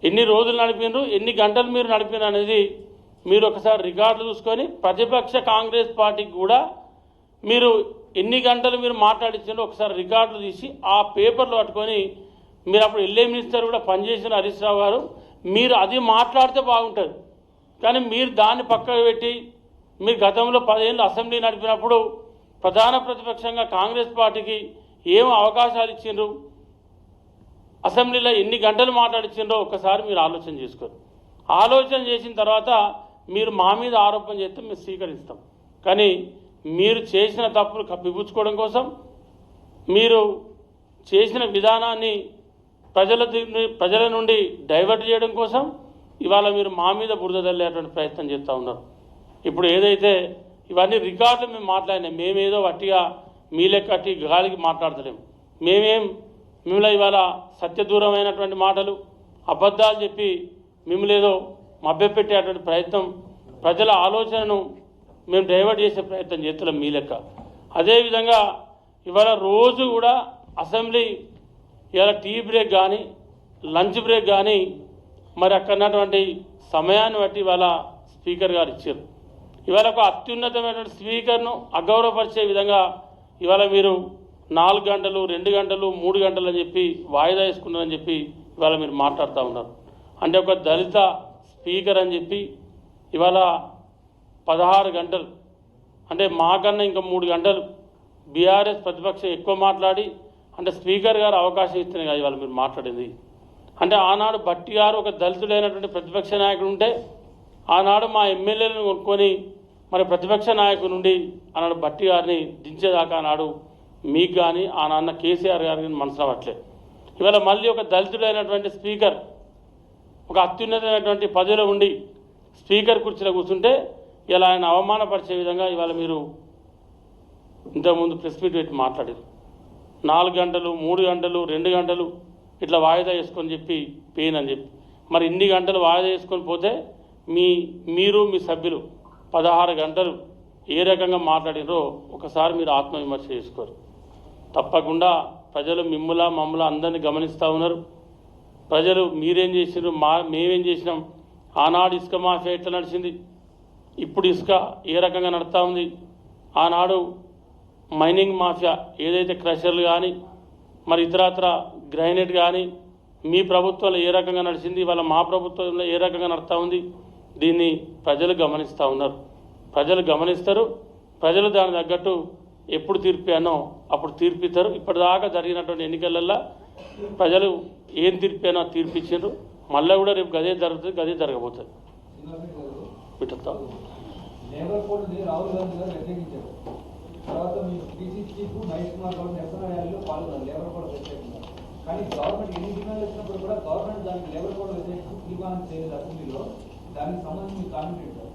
ఎన్ని రోజులు నడిపినారు, ఎన్ని గంటలు మీరు నడిపిన అనేది మీరు ఒకసారి రికార్డులు చూసుకొని ప్రతిపక్ష కాంగ్రెస్ పార్టీకి కూడా మీరు ఎన్ని గంటలు మీరు మాట్లాడించారో ఒకసారి రికార్డులు తీసి ఆ పేపర్లు పట్టుకొని మీరు అప్పుడు ఎల్ఏ మినిస్టర్ కూడా పనిచేసిన హరీష్ రావు గారు మీరు అది మాట్లాడితే బాగుంటుంది. కానీ మీరు దాన్ని పక్కకు పెట్టి మీరు గతంలో 10 ఏళ్ళు అసెంబ్లీ నడిపినప్పుడు ప్రధాన ప్రతిపక్షంగా కాంగ్రెస్ పార్టీకి ఏం అవకాశాలు ఇచ్చిండ్రు, అసెంబ్లీలో ఎన్ని గంటలు మాట్లాడించిండ్రో ఒక్కసారి మీరు ఆలోచన చేసుకోరు. ఆలోచన చేసిన తర్వాత మీరు మా మీద ఆరోపణ చేస్తే మేము స్వీకరిస్తాం. కానీ మీరు చేసిన తప్పులు కప్పిపుచ్చుకోవడం కోసం, మీరు చేసిన విధానాన్ని ప్రజల నుండి డైవర్ట్ చేయడం కోసం ఇవాళ మీరు మా మీద బురద తల్లేటువంటి ప్రయత్నం చేస్తూ ఉన్నారు. ఇప్పుడు ఏదైతే ఇవన్నీ రికార్డులు మేము మాట్లాడినాం, మేమేదో వట్టిగా మీ లెక్కట్టి గాలికి మాట్లాడతలేము. మిమ్మల్ని ఇవాళ సత్యదూరమైనటువంటి మాటలు, అబద్ధాలు చెప్పి మిమ్మల్ని ఏదో మభ్యపెట్టేటువంటి ప్రయత్నం, ప్రజల ఆలోచనను మేము డైవర్ట్ చేసే ప్రయత్నం చేస్తున్నాం మీ లెక్క. అదేవిధంగా ఇవాళ రోజు కూడా అసెంబ్లీ ఇవాళ టీ బ్రేక్ కానీ లంచ్ బ్రేక్ కానీ మరి అక్కడ ఉన్నటువంటి సమయాన్ని బట్టి ఇవాళ స్పీకర్ గారు ఇచ్చారు. ఇవాళ ఒక అత్యున్నతమైనటువంటి స్పీకర్ను అగౌరవపరిచే విధంగా ఇవాళ మీరు 4 గంటలు 2 గంటలు 3 గంటలు అని చెప్పి వాయిదా వేసుకున్నారని చెప్పి ఇవాళ మీరు మాట్లాడుతూ ఉన్నారు. అంటే ఒక దళిత స్పీకర్ అని చెప్పి ఇవాళ 16 గంటలు, అంటే మాకన్నా ఇంకా 3 గంటలు బీఆర్ఎస్ ప్రతిపక్షం ఎక్కువ మాట్లాడి, అంటే స్పీకర్ గారు అవకాశం ఇస్తేనే కదా ఇవాళ మీరు మాట్లాడింది. అంటే ఆనాడు భట్టి గారు ఒక దళితుడైనటువంటి ప్రతిపక్ష నాయకుడు ఉంటే ఆనాడు మా ఎమ్మెల్యేలను కొనుక్కొని మరి ప్రతిపక్ష నాయకుడి నుండి ఆనాడు భట్టి గారిని దించేదాకా ఆనాడు మీకు కానీ ఆ నాన్న కేసీఆర్ గారికి మనసు రావట్లేదు. ఇవాళ మళ్ళీ ఒక దళితుడైనటువంటి స్పీకర్ ఒక అత్యున్నతమైనటువంటి పదవిలో ఉండి స్పీకర్ కుర్చీలో కూర్చుంటే ఇలా ఆయన అవమానపరిచే విధంగా ఇవాళ మీరు ఇంతకుముందు ప్రెస్ మీట్ పెట్టి మాట్లాడారు. 4 గంటలు 3 గంటలు 2 గంటలు ఇట్లా వాయిదా వేసుకొని చెప్పి పెయిన్ అని చెప్పి, మరి ఇన్ని గంటలు వాయిదా వేసుకొని పోతే మీరు మీ సభ్యులు 16 గంటలు ఏ రకంగా మాట్లాడినరో ఒకసారి మీరు ఆత్మవిమర్శ చేసుకోరు. తప్పకుండా ప్రజలు మమ్మల్ని అందరినీ గమనిస్తూ ఉన్నారు. ప్రజలు మీరేం చేసినారు, మేమేం చేసినాం, ఆనాడు ఇసుక మాఫియా ఎట్లా నడిచింది, ఇప్పుడు ఇసుక ఏ రకంగా నడుస్తూ ఉంది, ఆనాడు మైనింగ్ మాఫియా ఏదైతే క్రషర్లు కానీ మరి ఇతరత్ర గ్రైనేట్ కానీ మీ ప్రభుత్వంలో ఏ రకంగా నడిచింది, ఇవాళ మా ప్రభుత్వంలో ఏ రకంగా నడుస్తూ ఉంది, దీన్ని ప్రజలు గమనిస్తూ ఉన్నారు. ప్రజలు గమనిస్తారు. ప్రజలు దాని తగ్గట్టు ఎప్పుడు తీర్పానో అప్పుడు తీర్పిస్తారు. ఇప్పటిదాకా జరిగినటువంటి ఎన్నికలల్లో ప్రజలు ఏం తీర్పానో తీర్పిచ్చారు. మళ్ళీ కూడా రేపు గదే జరుగుతుంది, గదే జరగబోతుంది. బిడ్డతో లేబర్ కోడ్ని రాహుల్ గాంధీ గారు వ్యతిరేకించారు. తర్వాత మీ పీసీ చీఫ్ మహేష్ కుమార్ గౌడ్ నిరసన ర్యాలీలో పాల్గొన్నారు లేబర్ కోడ్ వ్యతిరేకంగా. కానీ గవర్నమెంట్ ఎన్ని డిమాండ్లు వచ్చినప్పుడు కూడా గవర్నమెంట్ దానికి లేబర్ కోడ్ వ్యతిరేకంగా తీర్మానం చేయలేదు అసెంబ్లీలో. దానికి సంబంధించి మీ కామెంట్ ఏంటి?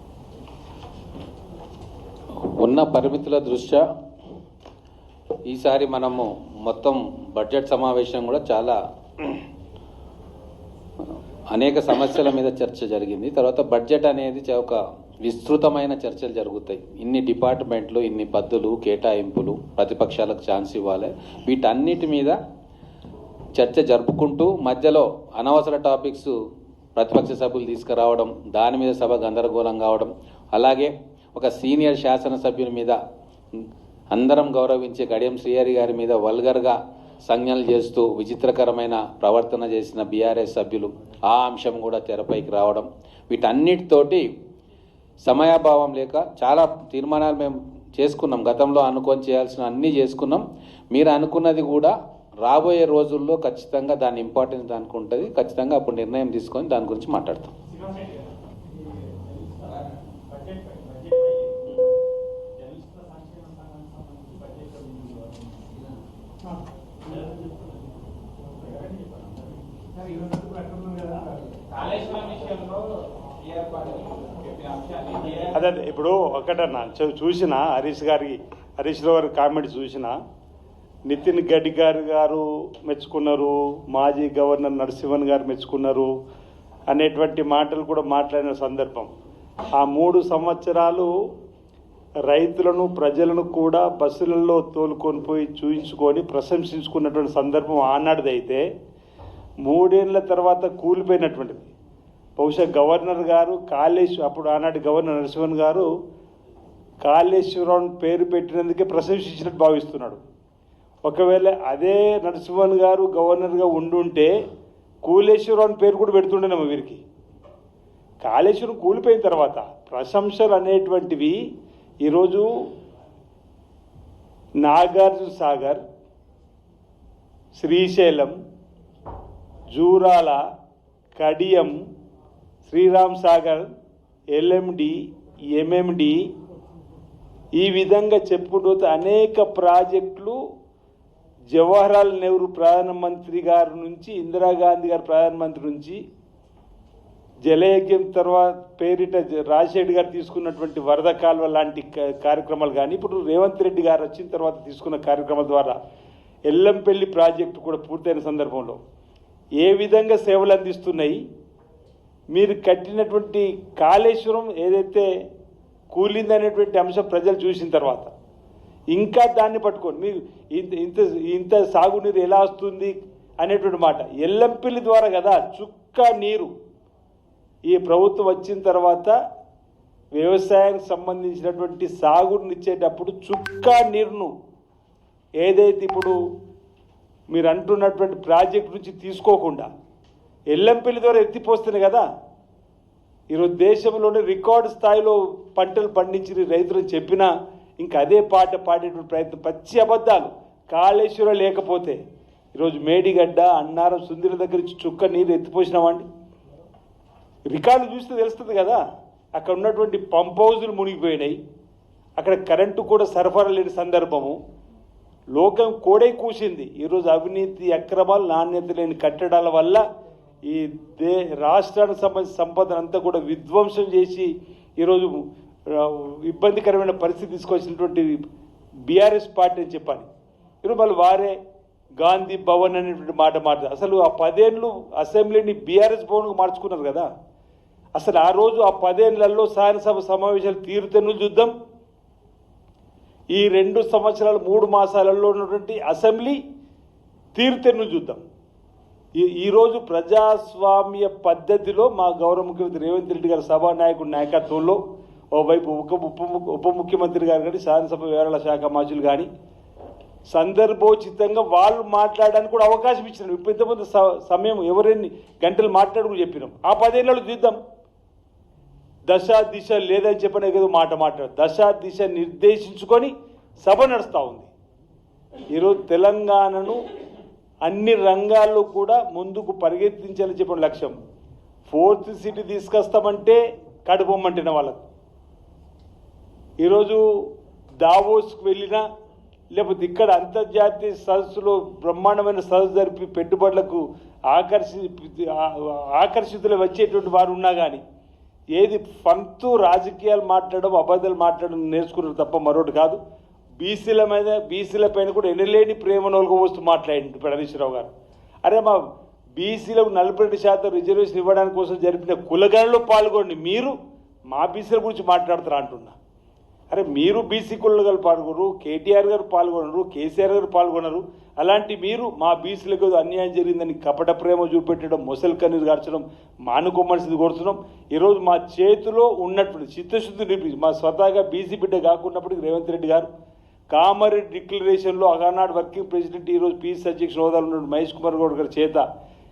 ఉన్న పరిమితుల దృష్ట్యా ఈసారి మనము మొత్తం బడ్జెట్ సమావేశం కూడా చాలా అనేక సమస్యల మీద చర్చ జరిగింది. తర్వాత బడ్జెట్ అనేది ఒక విస్తృతమైన చర్చలు జరుగుతాయి. ఇన్ని డిపార్ట్మెంట్లు, ఇన్ని పద్దులు, కేటాయింపులు, ప్రతిపక్షాలకు ఛాన్స్ ఇవ్వాలి, వీటన్నిటి మీద చర్చ జరుపుకుంటూ మధ్యలో అనవసర టాపిక్స్ ప్రతిపక్ష సభ్యులు తీసుకురావడం, దాని మీద సభ గందరగోళం కావడం, అలాగే ఒక సీనియర్ శాసనసభ్యుని మీద అందరం గౌరవించే గడియం శ్రీహరి గారి మీద వల్గర్గా సంజ్ఞలు చేస్తూ విచిత్రకరమైన ప్రవర్తన చేసిన బీఆర్ఎస్ సభ్యులు, ఆ అంశం కూడా తెరపైకి రావడం, వీటన్నిటితోటి సమయాభావం లేక చాలా తీర్మానాలు మేము చేసుకున్నాం. గతంలో అనుకొని చేయాల్సిన అన్నీ చేసుకున్నాం. మీరు అనుకున్నది కూడా రాబోయే రోజుల్లో ఖచ్చితంగా దాని ఇంపార్టెన్స్ దానికి ఉంటుంది. ఖచ్చితంగా అప్పుడు నిర్ణయం తీసుకొని దాని గురించి మాట్లాడతాం. అదే ఇప్పుడు ఒకటన్నా చూసిన హరీష్ రావు గారి కామెంట్ చూసిన, నితిన్ గడ్కరీ గారు మెచ్చుకున్నారు, మాజీ గవర్నర్ నరసింహన్ గారు మెచ్చుకున్నారు అనేటువంటి మాటలు కూడా మాట్లాడిన సందర్భం. ఆ 3 సంవత్సరాలు రైతులను ప్రజలను కూడా బస్సులలో తోలుకొని పోయి చూయించుకొని ప్రశంసించుకున్నటువంటి సందర్భం ఆనాటిదైతే 3 ఏళ్ల తర్వాత కూలిపోయినటువంటిది. బహుశా గవర్నర్ గారు అప్పుడు ఆనాటి గవర్నర్ నరసింహన్ గారు కాళేశ్వరం పేరు పెట్టినందుకే ప్రశంసించినట్టు భావిస్తున్నాడు. ఒకవేళ అదే నరసింహన్ గారు గవర్నర్గా ఉండుంటే కూలేశ్వరం అని పేరు కూడా పెడుతుండేనమ్మా వీరికి. కాళేశ్వరం కూలిపోయిన తర్వాత ప్రశంసలు అనేటువంటివి ఈరోజు నాగార్జున సాగర్, శ్రీశైలం, జూరాల, కడియం, శ్రీరామ్ సాగర్, ఎల్ఎండి, ఎంఎండి, ఈ విధంగా చెప్పుకుంటూ అనేక ప్రాజెక్టులు జవహర్లాల్ నెహ్రూ ప్రధానమంత్రి గారి నుంచి, ఇందిరాగాంధీ గారు ప్రధానమంత్రి నుంచి, జలయజ్ఞం తర్వాత పేరిట రాజశేఖర్ గారు తీసుకున్నటువంటి వరద కాలువ లాంటి కార్యక్రమాలు కానీ, ఇప్పుడు రేవంత్ రెడ్డి గారు వచ్చిన తర్వాత తీసుకున్న కార్యక్రమాల ద్వారా ఎల్లంపల్లి ప్రాజెక్టు కూడా పూర్తయిన సందర్భంలో ఏ విధంగా సేవలు అందిస్తున్నాయి. మీరు కట్టినటువంటి కాళేశ్వరం ఏదైతే కూలిందనేటువంటి అంశం ప్రజలు చూసిన తర్వాత ఇంకా దాన్ని పట్టుకోండి. మీరు ఇంత ఇంత సాగునీరు ఎలా వస్తుంది అనేటువంటి మాట ఎల్లంపల్లి ద్వారా కదా చుక్క నీరు ఈ ప్రభుత్వం వచ్చిన తర్వాత వ్యవసాయానికి సంబంధించినటువంటి సాగునిచ్చేటప్పుడు చుక్క నీరును ఏదైతే ఇప్పుడు మీరు అంటున్నటువంటి ప్రాజెక్ట్ నుంచి తీసుకోకుండా ఎల్లంపల్లి ద్వారా ఎత్తిపోస్తుంది కదా. ఈరోజు దేశంలోనే రికార్డు స్థాయిలో పంటలు పండించిన రైతులు చెప్పినా ఇంకా అదే పాట పాడేటువంటి ప్రయత్నం, పచ్చి అబద్ధాలు. కాళేశ్వరం లేకపోతే ఈరోజు మేడిగడ్డ, అన్నారం, సుందిల దగ్గర నుంచి చుక్క నీరు ఎత్తిపోసినామండి. రికార్డు చూస్తే తెలుస్తుంది కదా. అక్కడ ఉన్నటువంటి పంప్ హౌజులు మునిగిపోయినాయి, అక్కడ కరెంటు కూడా సరఫరా లేని సందర్భము, లోకం కోడై కూసింది. ఈరోజు అవినీతి, అక్రమాలు, నాణ్యత లేని కట్టడాల వల్ల ఈ రాష్ట్రానికి సంబంధించిన సంపదను అంతా కూడా విధ్వంసం చేసి ఈరోజు ఇబ్బందికరమైన పరిస్థితి తీసుకొచ్చినటువంటి బీఆర్ఎస్ పార్టీ అని చెప్పాలి. ఈరోజు మళ్ళీ వారే గాంధీ భవన్ అనేటువంటి మాట మాట్లాడారు. అసలు ఆ 10 ఏళ్ళు అసెంబ్లీని బీఆర్ఎస్ భవన్కు మార్చుకున్నారు కదా. అసలు ఆ రోజు ఆ 10 ఏళ్లలో శాసనసభ సమావేశాలు తీరుతెన్నులు చూద్దాం. ఈ 2 సంవత్సరాలు 3 మాసాలలో ఉన్నటువంటి అసెంబ్లీ తీరుతెన్నులు చూద్దాం. ఈరోజు ప్రజాస్వామ్య పద్ధతిలో మా గౌరవ ముఖ్యమంత్రి రేవంత్ రెడ్డి గారి సభానాయకుడి నాయకత్వంలో ఓవైపు ఉప ముఖ్యమంత్రి గారు కానీ, శాసనసభ వ్యవహారాల శాఖ మంత్రులు కానీ సందర్భోచితంగా వాళ్ళు మాట్లాడడానికి కూడా అవకాశం ఇచ్చినారు. ఇప్పుడు ఇంతమంది సమయం ఎవరెన్ని గంటలు మాట్లాడుకు చెప్పినాం. ఆ 10 ఏళ్ళలో చూద్దాం. దశ దిశ లేదని చెప్పనే కదా మాట్లాడు. దశ దిశ నిర్దేశించుకొని సభ నడుస్తూ ఉంది. ఈరోజు తెలంగాణను అన్ని రంగాల్లో కూడా ముందుకు పరిగెత్తించాలని చెప్పిన లక్ష్యం. 4th సిటీ తీసుకొస్తామంటే కడుపొమ్మంటున్న వాళ్ళకు. ఈరోజు దావోస్కు వెళ్ళినా, లేకపోతే ఇక్కడ అంతర్జాతీయ సదస్సులో బ్రహ్మాండమైన సదస్సు జరిపి పెట్టుబడులకు ఆకర్షితులు వచ్చేటువంటి వారు ఉన్నా కానీ ఏది పంక్తు రాజకీయాలు మాట్లాడడం, అబద్ధాలు మాట్లాడడం నేర్చుకున్నారు తప్ప మరొకటి కాదు. బీసీల పైన కూడా ఎనలేని ప్రేమనోలుగా వస్తూ మాట్లాడింది హరీశ్రావు గారు. అరే మా బీసీలకు 42% రిజర్వేషన్ ఇవ్వడానికి కోసం జరిపిన కులగణలో పాల్గొండి, మీరు మా బీసీల గురించి మాట్లాడతారా అంటున్నా. అరే మీరు బీసీ కులగలు పాల్గొనరు, కేటీఆర్ గారు పాల్గొనరు, కేసీఆర్ గారు పాల్గొనరు. అలాంటి మీరు మా బీసీలకు అన్యాయం జరిగిందని కపట ప్రేమ చూపెట్టడం, మొసలు కన్నీరు గార్చడం మానుకోమనిసింది కోరుతున్నాం. ఈరోజు మా చేతిలో ఉన్నటువంటి చిత్తశుద్ధి నిరూపించి మా స్వతహాగా బీసీ బిడ్డ కాకున్నప్పటికీ రేవంత్ రెడ్డి గారు కామారెడ్డి డిక్లరేషన్లో ఆనాడు వర్కింగ్ ప్రెసిడెంట్, ఈరోజు పీసీ అధ్యక్షుడు హోదాలో ఉన్న మహేష్ కుమార్ గౌడ్ గారి చేత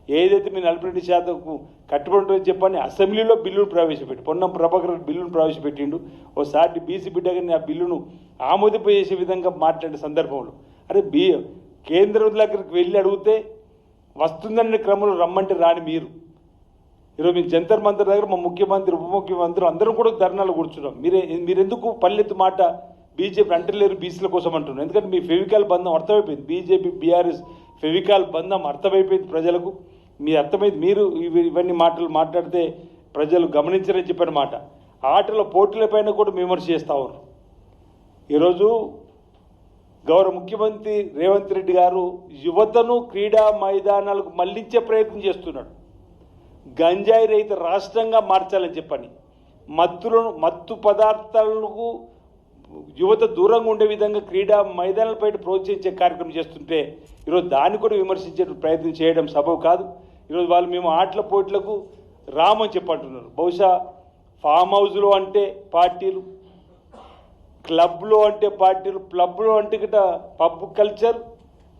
ఏదైతే మీ 42% కట్టుబడి చెప్పని అసెంబ్లీలో బిల్లును ప్రవేశపెట్టి పొన్నం ప్రభాకర్ బిల్లును ప్రవేశపెట్టిండు. ఓసారి బీసీ బిడ్డగాని ఆ బిల్లును ఆమోదింపజేసే విధంగా మాట్లాడే సందర్భంలో అరే కేంద్రం దగ్గరికి వెళ్ళి అడిగితే వస్తుందనే క్రమంలో రమ్మంటే రాని మీరు ఈరోజు మీ జంతర్ మంతర్ దగ్గర మా ముఖ్యమంత్రి, ఉప ముఖ్యమంత్రి అందరూ కూడా ధర్నాలు కూర్చున్నాం. మీరెందుకు పల్లెత్తు మాట బీజేపీ అంటలేరు బీసీల కోసం అంటున్నారు? ఎందుకంటే మీ ఫెవికాల్ బంధం అర్థమైపోయింది. బీజేపీ బీఆర్ఎస్ ఫెవికాల్ బంధం అర్థమైపోయింది ప్రజలకు. మీ అర్థమైంది. మీరు ఇవన్నీ మాటలు మాట్లాడితే ప్రజలు గమనించారని చెప్పిన మాట. ఆటల పోటీలపైన కూడా విమర్శ చేస్తూ ఉన్నారు. ఈరోజు గౌరవ ముఖ్యమంత్రి రేవంత్ రెడ్డి గారు యువతను క్రీడా మైదానాలకు మళ్లించే ప్రయత్నం చేస్తున్నాడు. గంజాయి రహిత రాష్ట్రంగా మార్చాలని చెప్పని మత్తు పదార్థాలకు యువత దూరంగా ఉండే విధంగా క్రీడా మైదానాలపై ప్రోత్సహించే కార్యక్రమం చేస్తుంటే ఈరోజు దాన్ని కూడా విమర్శించే ప్రయత్నం చేయడం సబబు కాదు. ఈరోజు వాళ్ళు మేము ఆటల పోటీలకు రామని చెప్పంటున్నారు. బహుశా ఫామ్ హౌస్లో అంటే పార్టీలు, క్లబ్లో అంటే పార్టీలు, క్లబ్లో అంటే గిట పబ్ కల్చర్,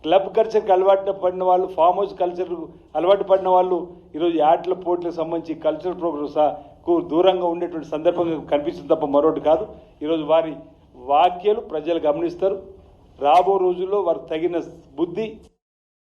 క్లబ్ కల్చర్కి అలవాటు పడిన వాళ్ళు, ఫామ్ హౌస్ కల్చర్ అలవాటు పడిన వాళ్ళు ఈరోజు యాడ్ల పోటీలకు సంబంధించి కల్చరల్ ప్రోగ్రామ్స్కు దూరంగా ఉండేటువంటి సందర్భంగా కనిపిస్తుంది తప్ప మరొకటి కాదు. ఈరోజు వారి వ్యాఖ్యలు ప్రజలు గమనిస్తారు. రాబో రోజుల్లో వారికి తగిన బుద్ధి